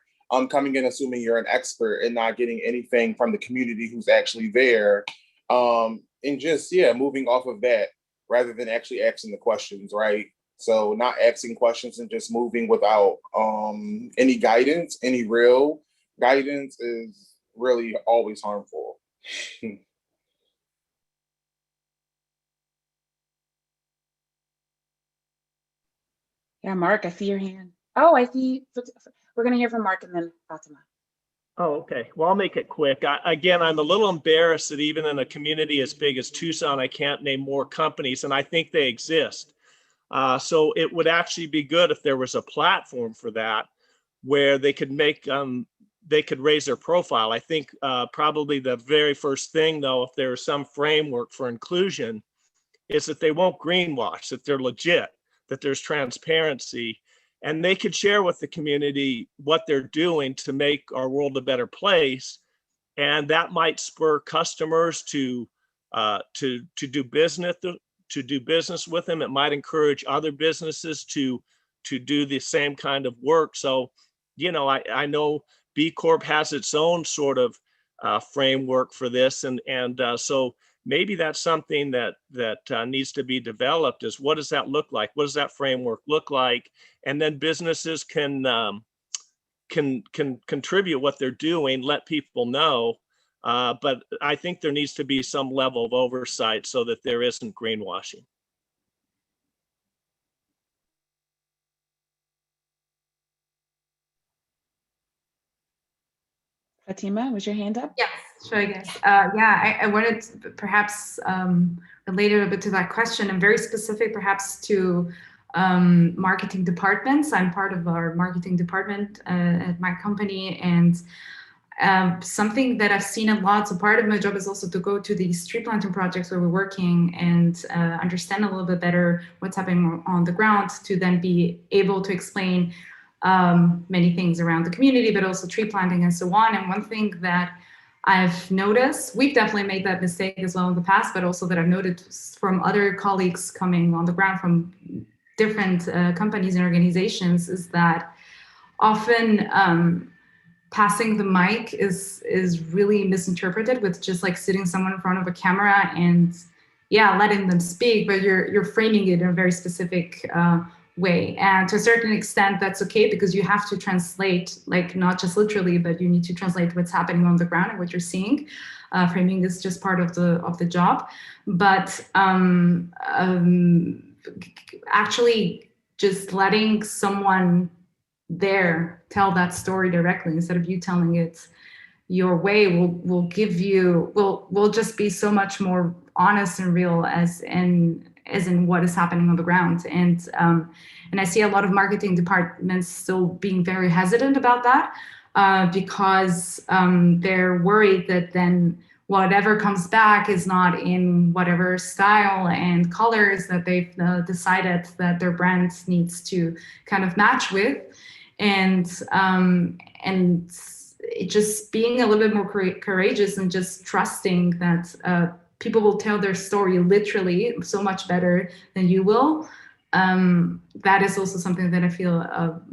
coming in assuming you're an expert and not getting anything from the community who's actually there, and just moving off of that rather than actually asking the questions, right? So not asking questions and just moving without any guidance, any real guidance is really always harmful. Yeah, Mark, I see your hand. Oh, I see. We're going to hear from Mark and then Fatima. Oh, okay. Well, I'll make it quick. Again, I'm a little embarrassed that even in a community as big as Tucson, I can't name more companies, and I think they exist. So it would actually be good if there was a platform for that where they could make, they could raise their profile. I think probably the very first thing, though, if there's some framework for inclusion, is that they won't greenwash, that they're legit, that there's transparency, and they could share with the community what they're doing to make our world a better place. And that might spur customers to do business with them. It might encourage other businesses to do the same kind of work. So, you know, I know B Corp has its own sort of framework for this, and so maybe that's something that needs to be developed. Is what does that look like? What does that framework look like? And then businesses can contribute what they're doing, let people know. But I think there needs to be some level of oversight so that there isn't greenwashing. Fatima, was your hand up? Yes, sure, I guess. I wanted to perhaps relate a little bit to that question and very specific perhaps to marketing departments. I'm part of our marketing department at my company, and something that I've seen a lot, so part of my job is also to go to these tree planting projects where we're working and understand a little bit better what's happening on the ground, to then be able to explain many things around the community, but also tree planting and so on. And one thing that I've noticed, we've definitely made that mistake as well in the past, but also that I've noticed from other colleagues coming on the ground from different companies and organizations, is that often passing the mic is really misinterpreted with just like sitting someone in front of a camera and letting them speak, but you're framing it in a very specific way. And to a certain extent, that's okay, because you have to translate, like not just literally, but you need to translate what's happening on the ground and what you're seeing. Framing is just part of the job. But actually just letting someone there tell that story directly instead of you telling it your way will give you, will just be so much more honest and real as in what is happening on the ground. And I see a lot of marketing departments still being very hesitant about that because they're worried that then whatever comes back is not in whatever style and colors that they've decided that their brand needs to kind of match with. And it just being a little bit more courageous and just trusting that people will tell their story literally so much better than you will. That is also something that I feel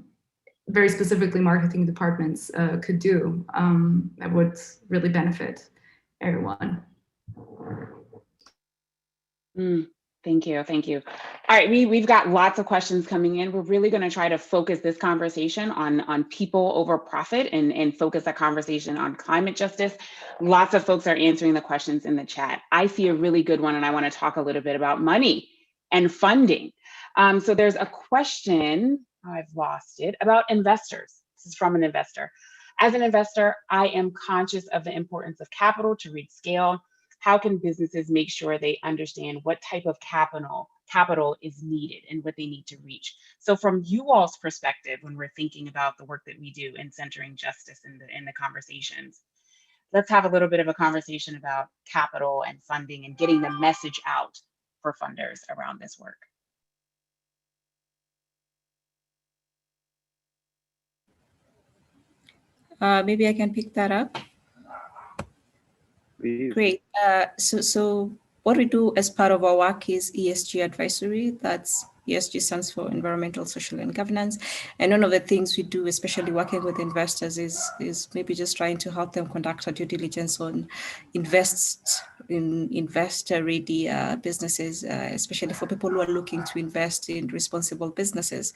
very specifically marketing departments could do that would really benefit everyone. Thank you. All right, we've got lots of questions coming in. We're really going to try to focus this conversation on people over profit and focus that conversation on climate justice. Lots of folks are answering the questions in the chat. I see a really good one, and I want to talk a little bit about money and funding. So there's a question, I've lost it, about investors. This is from an investor. As an investor, I am conscious of the importance of capital to reach scale. How can businesses make sure they understand what type of capital is needed and what they need to reach? So from you all's perspective, when we're thinking about the work that we do in centering justice in the conversations, let's have a little bit of a conversation about capital and funding and getting the message out for funders around this work. Maybe I can pick that up. Please. Great. So what we do as part of our work is ESG advisory. That's ESG stands for environmental, social, and governance. And one of the things we do, especially working with investors, is maybe just trying to help them conduct a due diligence on investor-ready businesses, especially for people who are looking to invest in responsible businesses.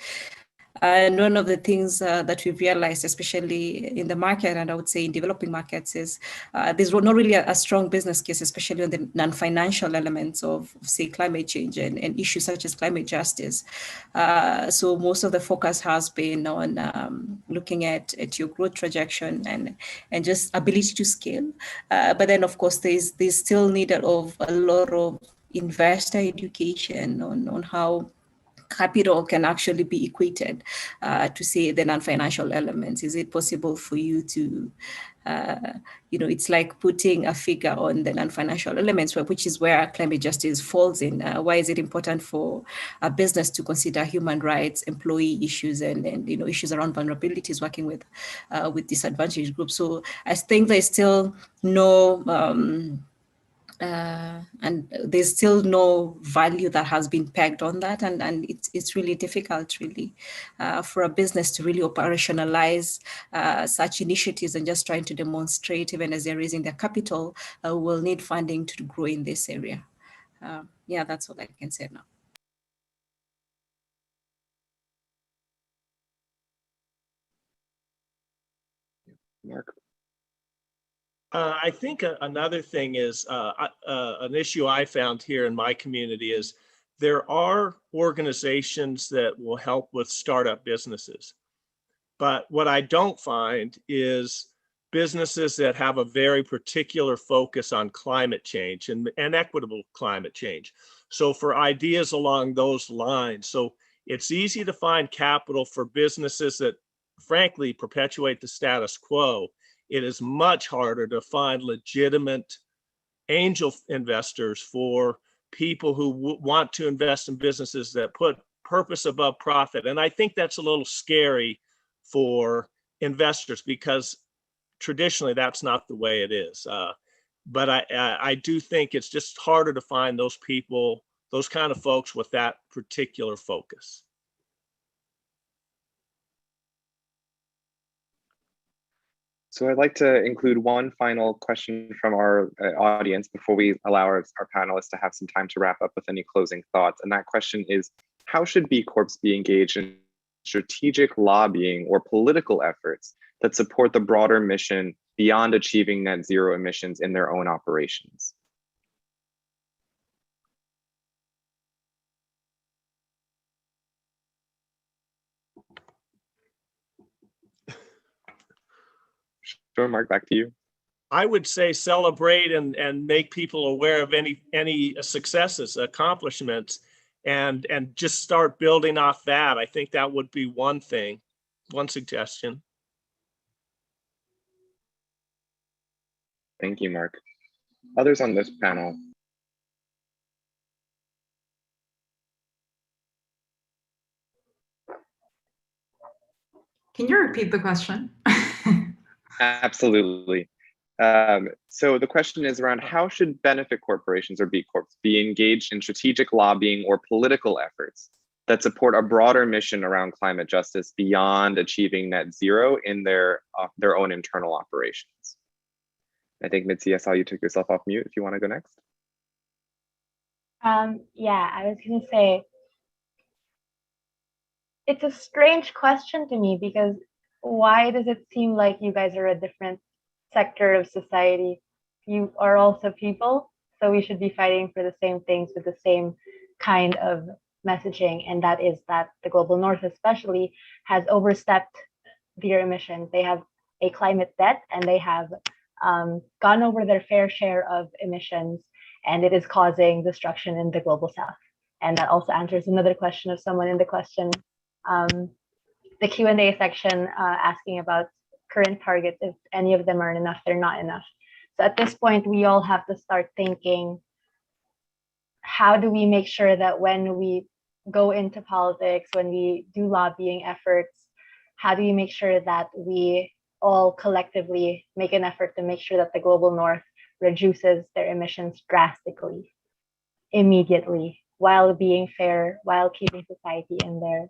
And one of the things that we've realized, especially in the market, and I would say in developing markets, is there's not really a strong business case, especially on the non-financial elements of, say, climate change and issues such as climate justice. So most of the focus has been on looking at your growth trajectory and just ability to scale. But then, of course, there's still need of a lot of investor education on how capital can actually be equated to say the non-financial elements. Is it possible for you to, it's like putting a figure on the non-financial elements, which is where climate justice falls in. Why is it important for a business to consider human rights, employee issues, and issues around vulnerabilities, working with disadvantaged groups? So I think there's still no and there's still no value that has been pegged on that, and it's really difficult, really, for a business to really operationalize such initiatives and just trying to demonstrate, even as they're raising their capital, will need funding to grow in this area. Yeah, that's all I can say now. Mark. I think another thing is an issue I found here in my community is there are organizations that will help with startup businesses. But what I don't find is businesses that have a very particular focus on climate change and equitable climate change. So for ideas along those lines, so it's easy to find capital for businesses that frankly perpetuate the status quo. It is much harder to find legitimate angel investors for people who want to invest in businesses that put purpose above profit. And I think that's a little scary for investors because traditionally that's not the way it is. But I do think it's just harder to find those people, those kind of folks with that particular focus. So I'd like to include one final question from our audience before we allow our panelists to have some time to wrap up with any closing thoughts. And that question is, how should B Corps be engaged in strategic lobbying or political efforts that support the broader mission beyond achieving net zero emissions in their own operations? Sure, Mark, back to you. I would say celebrate and make people aware of any successes, accomplishments, and just start building off that. I think that would be one thing, one suggestion. Thank you, Mark. Others on this panel? Can you repeat the question? Absolutely. So the question is around how should benefit corporations or B Corps be engaged in strategic lobbying or political efforts that support a broader mission around climate justice beyond achieving net zero in their own internal operations? I think Mitzi, I saw you took yourself off mute. If you want to go next. Yeah, I was going to say, it's a strange question to me because why does it seem like you guys are a different sector of society? You are also people, so we should be fighting for the same things with the same kind of messaging, and that is that the global north especially has overstepped their emissions. They have a climate debt and they have gone over their fair share of emissions, and it is causing destruction in the global south. And that also answers another question of someone in the question, the Q&A section, asking about current targets, if any of them are enough, they're not enough. So at this point, we all have to start thinking, how do we make sure that when we go into politics, when we do lobbying efforts, how do we make sure that we all collectively make an effort to make sure that the global north reduces their emissions drastically, immediately, while being fair, while keeping society in there.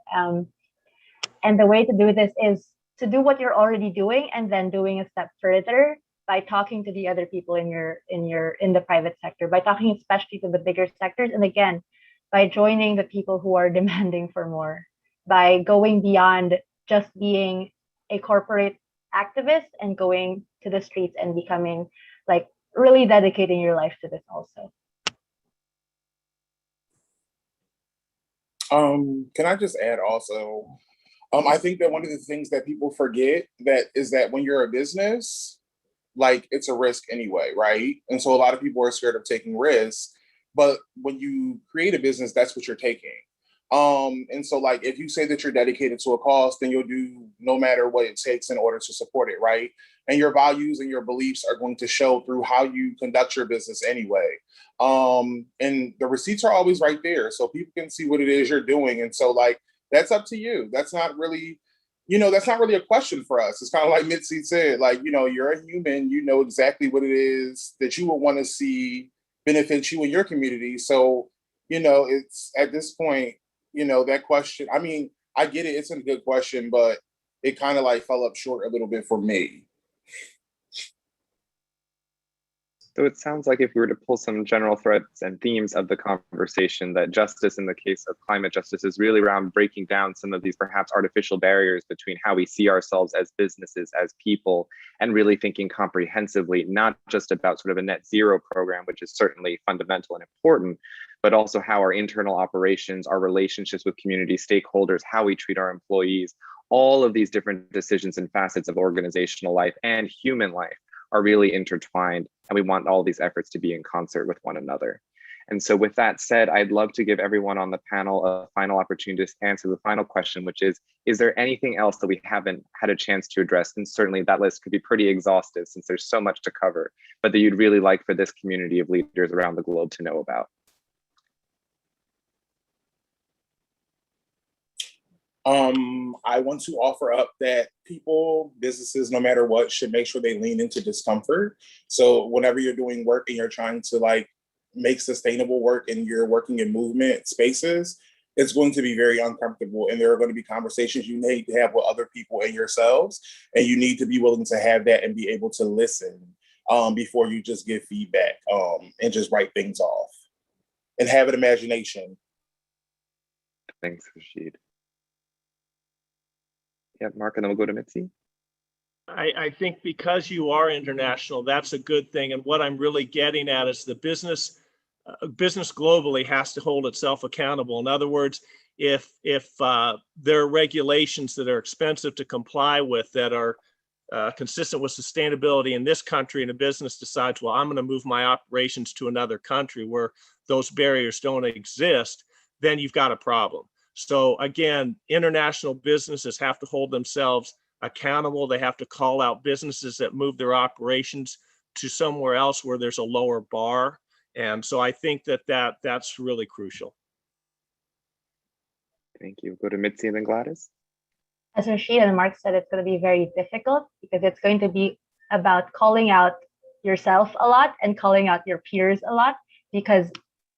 And the way to do this is to do what you're already doing and then doing a step further by talking to the other people in the private sector, by talking especially to the bigger sectors, and again, by joining the people who are demanding for more, by going beyond just being a corporate activist and going to the streets and becoming like really dedicating your life to this also. Can I just add also, I think that one of the things that people forget is that when you're a business, like it's a risk anyway, right? And so a lot of people are scared of taking risks, but when you create a business, that's what you're taking. And so like, if you say that you're dedicated to a cause, then you'll do no matter what it takes in order to support it, right? And your values and your beliefs are going to show through how you conduct your business anyway. And the receipts are always right there, so people can see what it is you're doing. And so like, that's up to you. That's not really, that's not really a question for us. It's kind of like Mitzi said, like, you're a human, you know exactly what it is that you would want to see benefit you in your community. So, it's at this point, that question, I mean, I get it, it's a good question, but it kind of like fell up short a little bit for me. So it sounds like if we were to pull some general threads and themes of the conversation, that justice in the case of climate justice is really around breaking down some of these perhaps artificial barriers between how we see ourselves as businesses, as people, and really thinking comprehensively, not just about sort of a net zero program, which is certainly fundamental and important, but also how our internal operations, our relationships with community stakeholders, how we treat our employees, all of these different decisions and facets of organizational life and human life are really intertwined, and we want all these efforts to be in concert with one another. And so with that said, I'd love to give everyone on the panel a final opportunity to answer the final question, which is there anything else that we haven't had a chance to address? And certainly that list could be pretty exhaustive since there's so much to cover, but that you'd really like for this community of leaders around the globe to know about. I want to offer up that people, businesses, no matter what, should make sure they lean into discomfort. So whenever you're doing work and you're trying to like make sustainable work and you're working in movement spaces, it's going to be very uncomfortable. And there are going to be conversations you need to have with other people and yourselves. And you need to be willing to have that and be able to listen before you just give feedback and just write things off and have an imagination. Thanks, Rashid. Yeah, Mark, and then we'll go to Mitzi. I think because you are international, that's a good thing. And what I'm really getting at is the business globally has to hold itself accountable. In other words, if there are regulations that are expensive to comply with that are consistent with sustainability in this country, and a business decides, well, I'm going to move my operations to another country where those barriers don't exist, then you've got a problem. So again, international businesses have to hold themselves accountable. They have to call out businesses that move their operations to somewhere else where there's a lower bar. And so I think that's really crucial. Thank you. Go to Mitzi and then Gladys. As Rashid and Mark said, it's going to be very difficult because it's going to be about calling out yourself a lot and calling out your peers a lot, because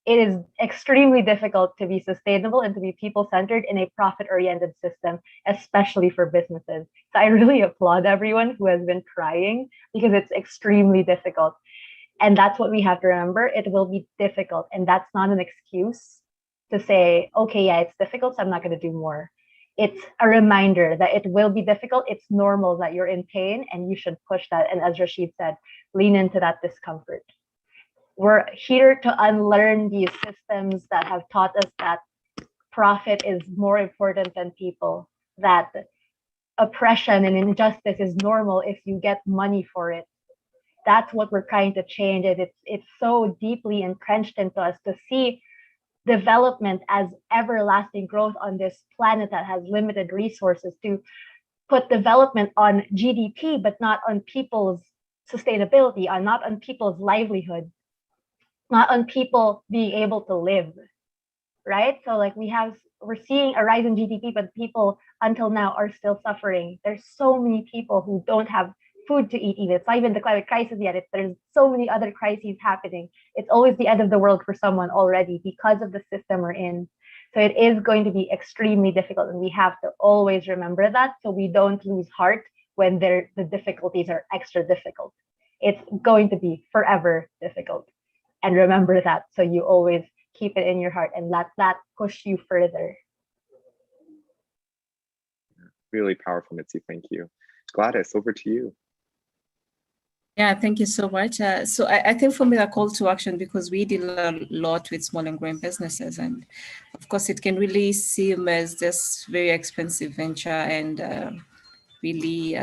it is extremely difficult to be sustainable and to be people-centered in a profit-oriented system, especially for businesses. So I really applaud everyone who has been trying, because it's extremely difficult. And that's what we have to remember. It will be difficult. And that's not an excuse to say, okay, yeah, it's difficult, so I'm not going to do more. It's a reminder that it will be difficult. It's normal that you're in pain and you should push that. And as Rashid said, lean into that discomfort. We're here to unlearn these systems that have taught us that profit is more important than people, that oppression and injustice is normal if you get money for it. That's what we're trying to change. It's so deeply entrenched into us to see development as everlasting growth on this planet that has limited resources, to put development on GDP, but not on people's sustainability, not on people's livelihood, not on people being able to live, right? So like we're seeing a rise in GDP, but people until now are still suffering. There's so many people who don't have food to eat even. It's not even the climate crisis yet. There's so many other crises happening. It's always the end of the world for someone already because of the system we're in. So it is going to be extremely difficult, and we have to always remember that so we don't lose heart when the difficulties are extra difficult. It's going to be forever difficult. And remember that so you always keep it in your heart and let that push you further. Really powerful, Mitzi. Thank you. Gladys, over to you. Yeah, thank you so much. So I think for me, the call to action, because we deal a lot with small and growing businesses, and of course it can really seem as this very expensive venture and really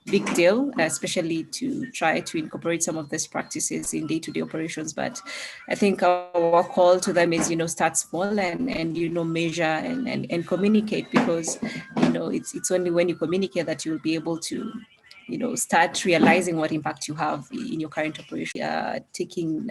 big deal, especially to try to incorporate some of these practices in day-to-day operations. But I think our call to them is, start small and measure and communicate, because, it's only when you communicate that you'll be able to, start realizing what impact you have in your current operation. Taking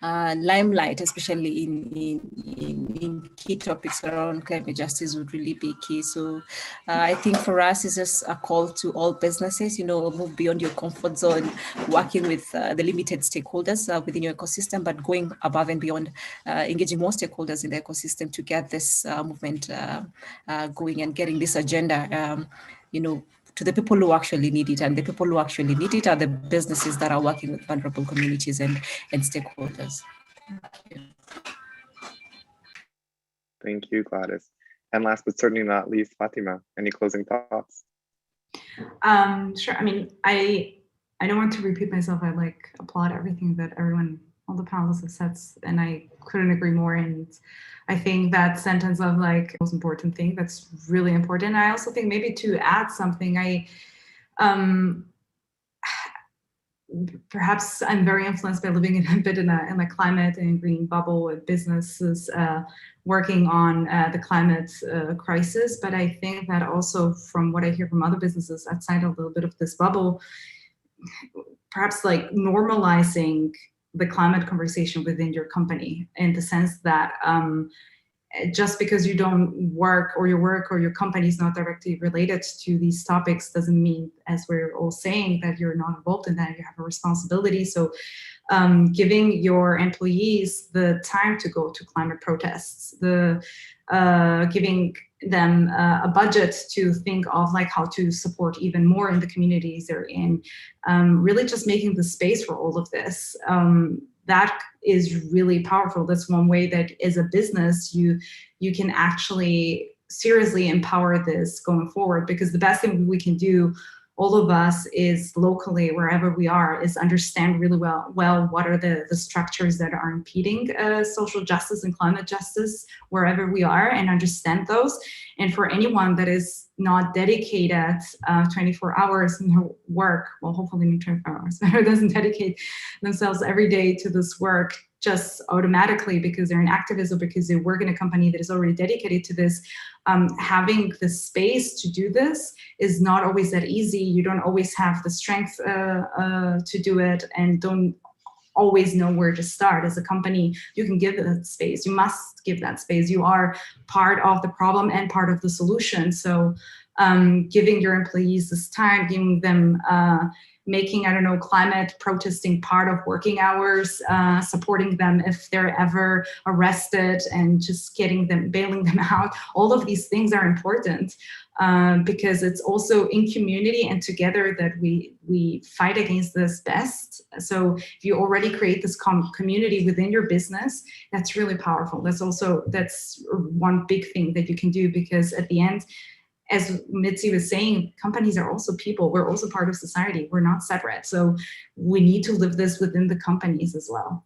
limelight, especially in key topics around climate justice, would really be key. So I think for us, it's just a call to all businesses, move beyond your comfort zone, working with the limited stakeholders within your ecosystem, but going above and beyond, engaging more stakeholders in the ecosystem to get this movement going and getting this agenda, to the people who actually need it. And the people who actually need it are the businesses that are working with vulnerable communities and stakeholders. Thank you, Gladys. And last but certainly not least, Fatima, any closing thoughts? Sure. I mean, I don't want to repeat myself. I applaud everything that all the panelists have said, and I couldn't agree more. And I think that sentence of most important thing, that's really important. I also think maybe to add something, perhaps I'm very influenced by living in a climate and green bubble with businesses working on the climate crisis. But I think that also from what I hear from other businesses outside a little bit of this bubble, perhaps normalizing the climate conversation within your company, in the sense that just because you don't work, or your work or your company is not directly related to these topics, doesn't mean, as we're all saying, that you're not involved in that. You have a responsibility. So giving your employees the time to go to climate protests, giving them a budget to think of how to support even more in the communities they're in, really just making the space for all of this. That is really powerful. That's one way that as a business, you can actually seriously empower this going forward, because the best thing we can do, all of us, is locally, wherever we are, is understand really well what are the structures that are impeding social justice and climate justice wherever we are, and understand those. And for anyone that is not dedicated 24 hours in their work, well, hopefully not 24 hours, or doesn't dedicate themselves every day to this work just automatically because they're in activism, because they work in a company that is already dedicated to this, having the space to do this is not always that easy. You don't always have the strength to do it, and don't always know where to start. As a company, you can give that space. You must give that space. You are part of the problem and part of the solution. So giving your employees this time, giving them making, climate protesting part of working hours, supporting them if they're ever arrested, and just bailing them out. All of these things are important because it's also in community and together that we fight against this best. So if you already create this community within your business, that's really powerful. That's one big thing that you can do, because at the end, as Mitzi was saying, companies are also people. We're also part of society. We're not separate. So we need to live this within the companies as well.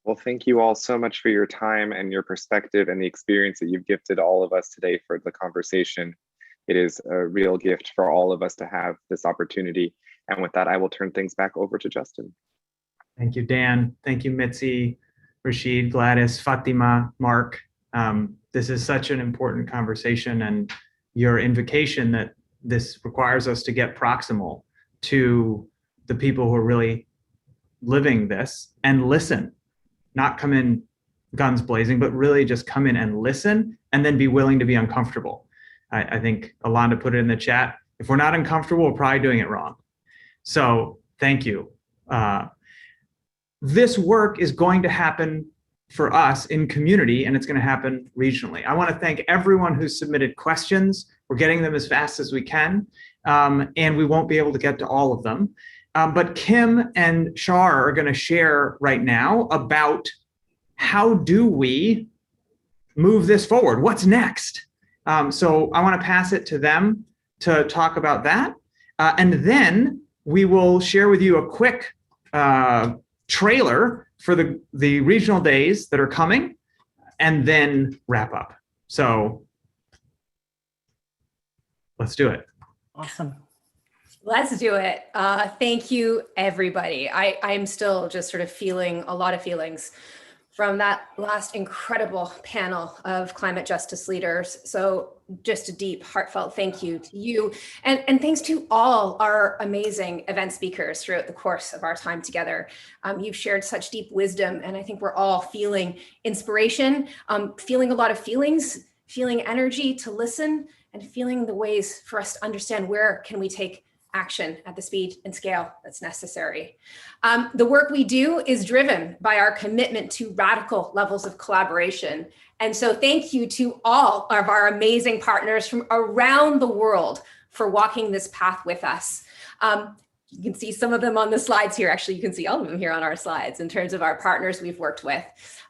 Well, thank you all so much for your time and your perspective and the experience that you've gifted all of us today for the conversation. It is a real gift for all of us to have this opportunity. And with that, I will turn things back over to Justin. Thank you, Dan. Thank you, Mitzi, Rashid, Gladys, Fatima, Mark. This is such an important conversation, and your invocation that this requires us to get proximal to the people who are really living this and listen, not come in guns blazing, but really just come in and listen, and then be willing to be uncomfortable. I think Alonda put it in the chat. If we're not uncomfortable, we're probably doing it wrong. So thank you. This work is going to happen for us in community, and it's going to happen regionally. I want to thank everyone who submitted questions. We're getting them as fast as we can, and we won't be able to get to all of them. But Kim and Shar are going to share right now about how do we move this forward? What's next? So I want to pass it to them to talk about that. And then we will share with you a quick trailer for the regional days that are coming, and then wrap up. So let's do it. Awesome. Let's do it. Thank you, everybody. I'm still just sort of feeling a lot of feelings from that last incredible panel of climate justice leaders. So just a deep, heartfelt thank you to you. And thanks to all our amazing event speakers throughout the course of our time together. You've shared such deep wisdom, and I think we're all feeling inspiration, feeling a lot of feelings, feeling energy to listen, and feeling the ways for us to understand where can we take action at the speed and scale that's necessary. The work we do is driven by our commitment to radical levels of collaboration. And so thank you to all of our amazing partners from around the world for walking this path with us. You can see some of them on the slides here. Actually, you can see all of them here on our slides in terms of our partners we've worked with.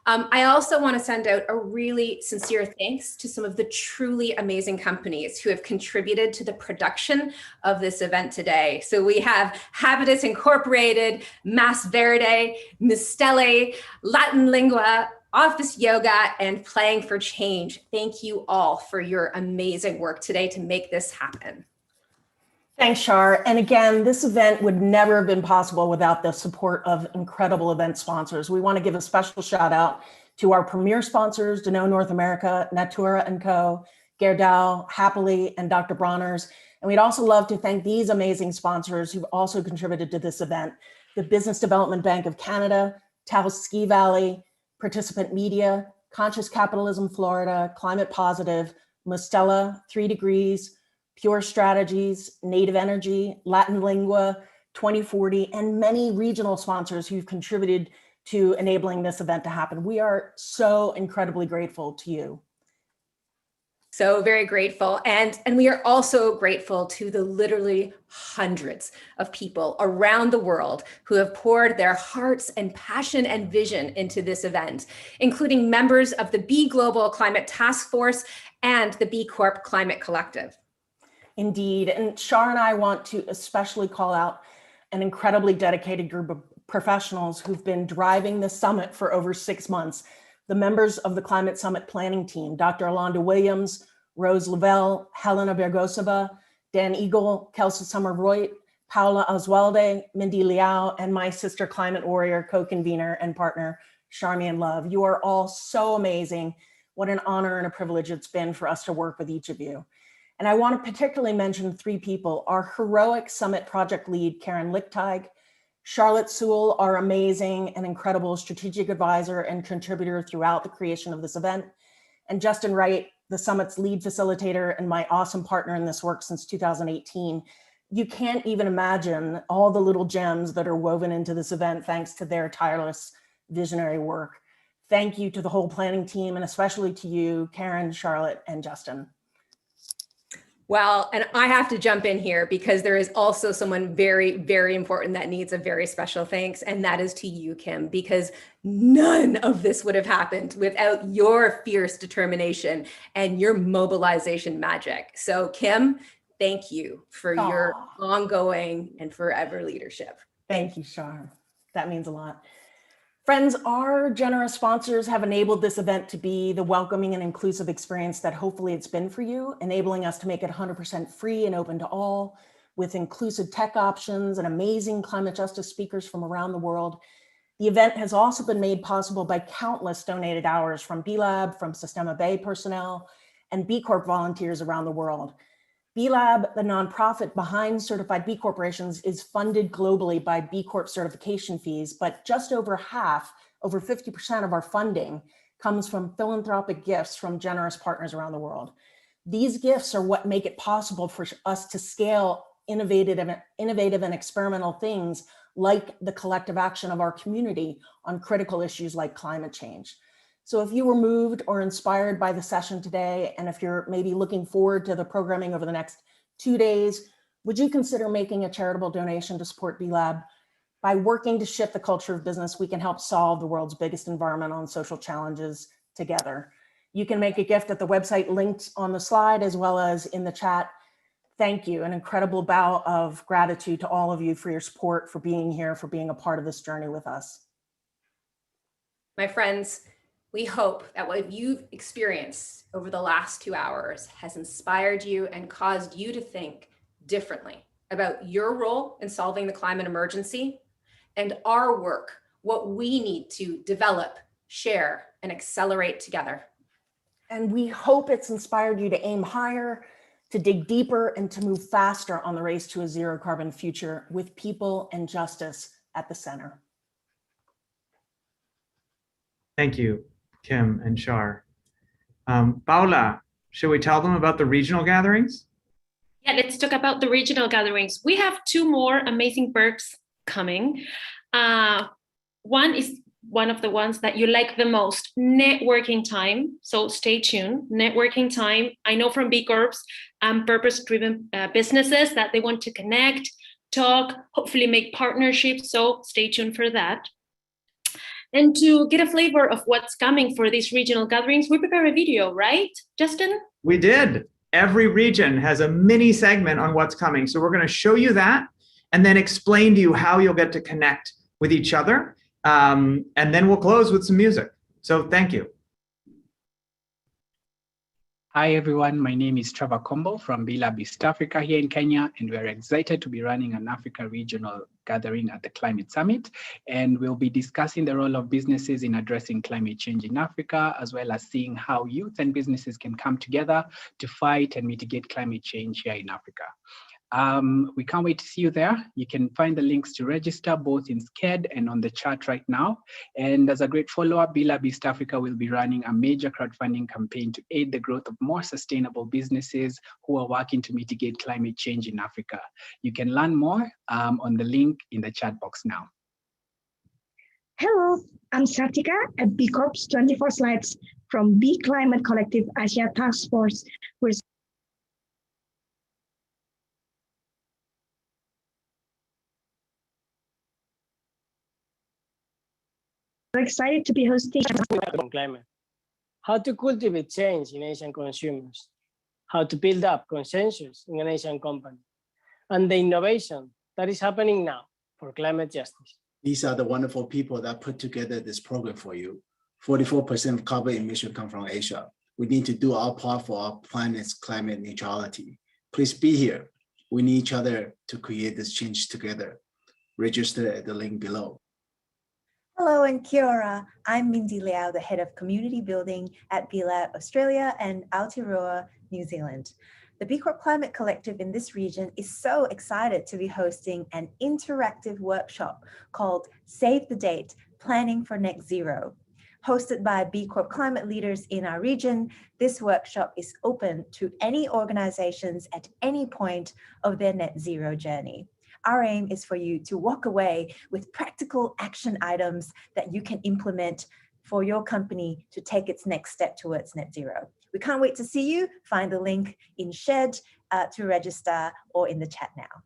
I also want to send out a really sincere thanks to some of the truly amazing companies who have contributed to the production of this event today. So we have Habitus Incorporated, Mas Verde, Mistele, Latin Lingua, Office Yoga, and Playing for Change. Thank you all for your amazing work today to make this happen. Thanks, Shar. And again, this event would never have been possible without the support of incredible event sponsors. We want to give a special shout out to our premier sponsors, Danone North America, Natura & Co., Gerdau, Happily, and Dr. Bronner's. And we'd also love to thank these amazing sponsors who've also contributed to this event: the Business Development Bank of Canada, Taos Ski Valley, Participant Media, Conscious Capitalism Florida, Climate Positive, Mustela, 3 Degrees, Pure Strategies, Native Energy, Latin Lingua, 2040, and many regional sponsors who've contributed to enabling this event to happen. We are so incredibly grateful to you. So very grateful. And we are also grateful to the literally hundreds of people around the world who have poured their hearts and passion and vision into this event, including members of the B Global Climate Task Force and the B Corp Climate Collective. Indeed. And Shar and I want to especially call out an incredibly dedicated group of professionals who've been driving this summit for over 6 months. The members of the Climate Summit planning team, Dr. Alonda Williams, Rose Lavelle, Helena Bergosova, Dan Egol, Kelsey Summer-Roy, Paula Oswalde, Mindy Liao, and my sister climate warrior, co-convener and partner, Charmian Love. You are all so amazing. What an honor and a privilege it's been for us to work with each of you. And I want to particularly mention 3 people: our heroic summit project lead, Karen Lickteig, Charlotte Sewell, our amazing and incredible strategic advisor and contributor throughout the creation of this event, and Justin Wright, the summit's lead facilitator and my awesome partner in this work since 2018. You can't even imagine all the little gems that are woven into this event thanks to their tireless visionary work. Thank you to the whole planning team, and especially to you, Karen, Charlotte, and Justin. Well, and I have to jump in here because there is also someone very, very important that needs a very special thanks, and that is to you, Kim, because none of this would have happened without your fierce determination and your mobilization magic. So Kim, thank you for your ongoing and forever leadership. Thank you, Shar. That means a lot. Friends, our generous sponsors have enabled this event to be the welcoming and inclusive experience that hopefully it's been for you, enabling us to make it 100% free and open to all, with inclusive tech options and amazing climate justice speakers from around the world. The event has also been made possible by countless donated hours from B Lab, from Sistema B personnel, and B Corp volunteers around the world. B Lab, the nonprofit behind certified B corporations, is funded globally by B Corp certification fees, but just over half, over 50% of our funding comes from philanthropic gifts from generous partners around the world. These gifts are what make it possible for us to scale innovative and experimental things like the collective action of our community on critical issues like climate change. So if you were moved or inspired by the session today, and if you're maybe looking forward to the programming over the next 2 days, would you consider making a charitable donation to support B Lab? By working to shift the culture of business, we can help solve the world's biggest environmental and social challenges together. You can make a gift at the website linked on the slide as well as in the chat. Thank you. An incredible bow of gratitude to all of you for your support, for being here, for being a part of this journey with us. My friends, we hope that what you've experienced over the last 2 hours has inspired you and caused you to think differently about your role in solving the climate emergency and our work, what we need to develop, share, and accelerate together. And we hope it's inspired you to aim higher, to dig deeper, and to move faster on the race to a zero carbon future with people and justice at the center. Thank you, Kim and Shar. Paula, should we tell them about the regional gatherings? Yeah, let's talk about the regional gatherings. We have 2 more amazing perks coming. One is one of the ones that you like the most, networking time. So stay tuned, networking time. I know from B Corps and purpose-driven businesses that they want to connect, talk, hopefully make partnerships. So stay tuned for that. And to get a flavor of what's coming for these regional gatherings, we prepare a video, right, Justin? We did. Every region has a mini segment on what's coming. So we're going to show you that and then explain to you how you'll get to connect with each other. And then we'll close with some music. So thank you. Hi, everyone. My name is Trevor Combo from B Lab East Africa here in Kenya, and we're excited to be running an Africa regional gathering at the Climate Summit. And we'll be discussing the role of businesses in addressing climate change in Africa, as well as seeing how youth and businesses can come together to fight and mitigate climate change here in Africa. We can't wait to see you there. You can find the links to register both in SCED and on the chat right now. And as a great follow-up, B Lab East Africa will be running a major crowdfunding campaign to aid the growth of more sustainable businesses who are working to mitigate climate change in Africa. You can learn more on the link in the chat box now. Hello, I'm Satika at B Corp's 24 Slides from B Climate Collective Asia Task Force. We're excited to be hosting on climate, how to cultivate change in Asian consumers, how to build up consensus in an Asian company, and the innovation that is happening now for climate justice. These are the wonderful people that put together this program for you. 44% of carbon emission come from Asia. We need to do our part for our planet's climate neutrality. Please be here. We need each other to create this change together. Register at the link below. Hello and kia ora. I'm Mindy Liao, the head of community building at B Lab Australia and Aotearoa, New Zealand. The B Corp Climate Collective in this region is so excited to be hosting an interactive workshop called Save the Date, Planning for Net Zero. Hosted by B Corp climate leaders in our region, this workshop is open to any organizations at any point of their net zero journey. Our aim is for you to walk away with practical action items that you can implement for your company to take its next step towards net zero. We can't wait to see you. Find the link in SHED to register or in the chat now.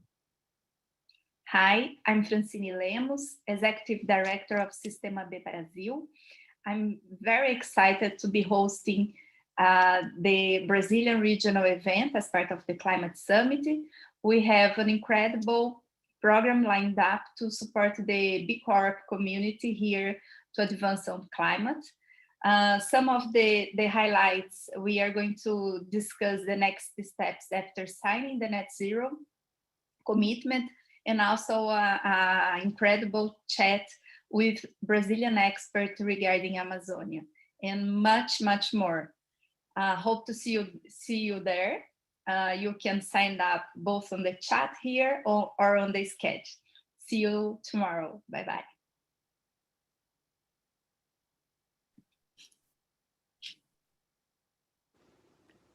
Hi, I'm Francine Lemos, Executive Director of Sistema B Brazil. I'm very excited to be hosting the Brazilian regional event as part of the Climate Summit. We have an incredible program lined up to support the B Corp community here to advance on climate. Some of the highlights, we are going to discuss the next steps after signing the net zero commitment, and also an incredible chat with Brazilian experts regarding Amazonia, and much, much more. Hope to see you there. You can sign up both on the chat here or on the sketch. See you tomorrow. Bye-bye.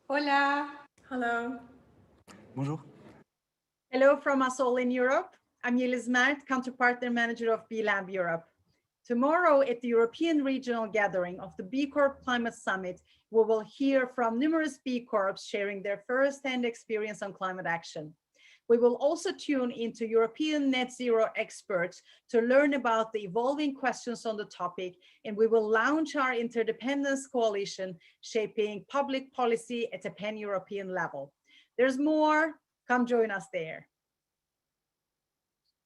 Hola. Hello. Bonjour. Hello from us all in Europe. I'm Yeliz Mert, Counterpartner Manager of B Lab Europe. Tomorrow at the European Regional Gathering of the B Corp Climate Summit, we will hear from numerous B Corps sharing their first-hand experience on climate action. We will also tune into European net zero experts to learn about the evolving questions on the topic, and we will launch our interdependence coalition shaping public policy at a pan-European level. There's more, come join us there.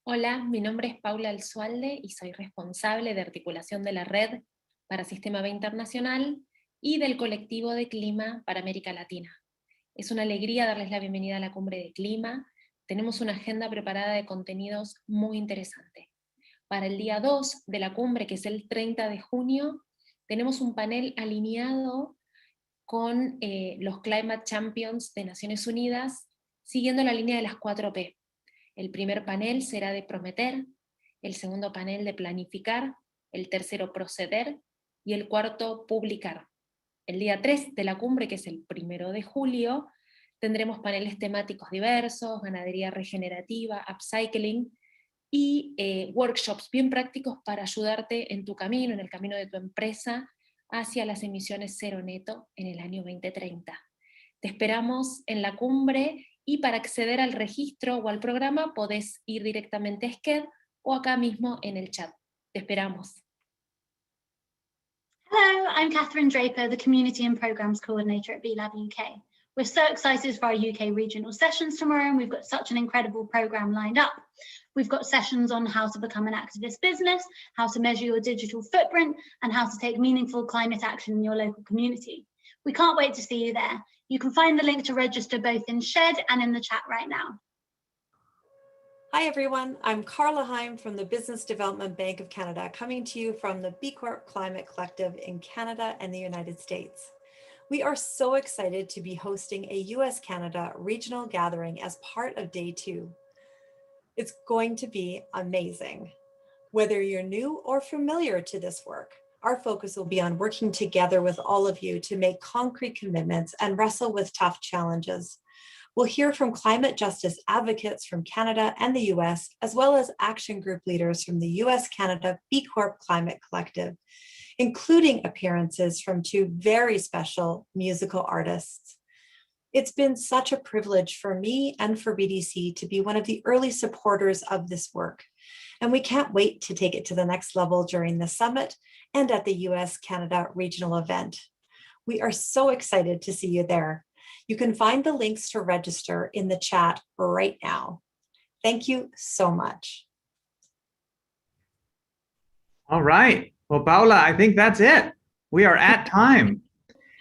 Hola, mi nombre es Paula Alzualde y soy responsable de articulación de la Red para Sistema B Internacional y del Colectivo de Clima para América Latina. Es una alegría darles la bienvenida a la Cumbre de Clima. Tenemos una agenda preparada de contenidos muy interesante. Para el día 2 de la cumbre, que es el 30 de junio, tenemos un panel alineado con los Climate Champions de Naciones Unidas, siguiendo la línea de las 4P. El primer panel será de prometer, el segundo panel de planificar, el tercero proceder y el cuarto publicar. El día 3 de la cumbre, que es el 1 de julio, tendremos paneles temáticos diversos, ganadería regenerativa, upcycling y workshops bien prácticos para ayudarte en tu camino, en el camino de tu empresa, hacia las emisiones cero neto en el año 2030. Te esperamos en la cumbre y para acceder al registro o al programa podés ir directamente a SKED o acá mismo en el chat. Te esperamos. Hello, I'm Catherine Draper, the Community and Programmes Coordinator at B Lab UK. We're so excited for our UK regional sessions tomorrow, and we've got such an incredible programme lined up. We've got sessions on how to become an activist business, how to measure your digital footprint, and how to take meaningful climate action in your local community. We can't wait to see you there. You can find the link to register both in Shed and in the chat right now. Hi everyone, I'm Carla Heim from the Business Development Bank of Canada, coming to you from the B Corp Climate Collective in Canada and the United States. We are so excited to be hosting a US-Canada regional gathering as part of day 2. It's going to be amazing. Whether you're new or familiar to this work, our focus will be on working together with all of you to make concrete commitments and wrestle with tough challenges. We'll hear from climate justice advocates from Canada and the US, as well as action group leaders from the US-Canada B Corp Climate Collective, including appearances from 2 very special musical artists. It's been such a privilege for me and for BDC to be one of the early supporters of this work, and we can't wait to take it to the next level during the summit and at the US-Canada regional event. We are so excited to see you there. You can find the links to register in the chat right now. Thank you so much. All right. Well, Paula, I think that's it. We are at time.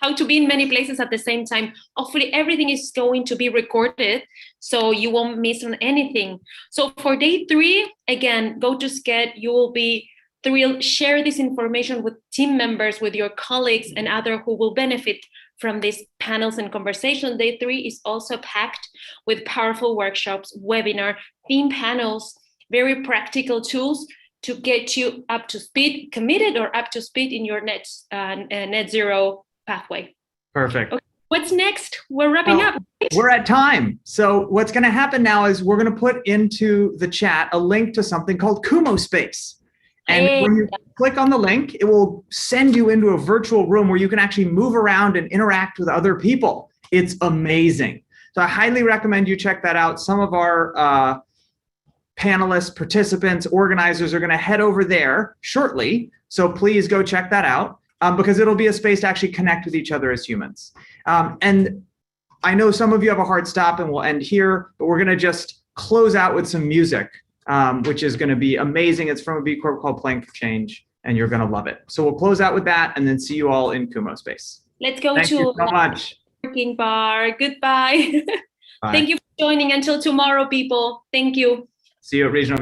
How to be in many places at the same time. Hopefully everything is going to be recorded so you won't miss on anything. So for day 3, again, go to SKED. You will be thrilled. Share this information with team members, with your colleagues and others who will benefit from these panels and conversations. Day 3 is also packed with powerful workshops, webinar, theme panels, very practical tools to get you up to speed, committed or up to speed in your net zero pathway. Perfect. Okay. What's next? We're wrapping up. We're at time. So what's going to happen now is we're going to put into the chat a link to something called Kumo Space. And when you click on the link, it will send you into a virtual room where you can actually move around and interact with other people. It's amazing. So I highly recommend you check that out. Some of our panelists, participants, organizers are going to head over there shortly. So please go check that out because it'll be a space to actually connect with each other as humans. And I know some of you have a hard stop and we'll end here, but we're going to just close out with some music. Which is going to be amazing. It's from a B Corp called Playing for Change, and you're going to love it. So we'll close out with that and then see you all in Kumo Space. Let's go Thank you so much. Working bar. Goodbye. Bye. Thank you for joining. Until tomorrow, people. Thank you. See you at Regional.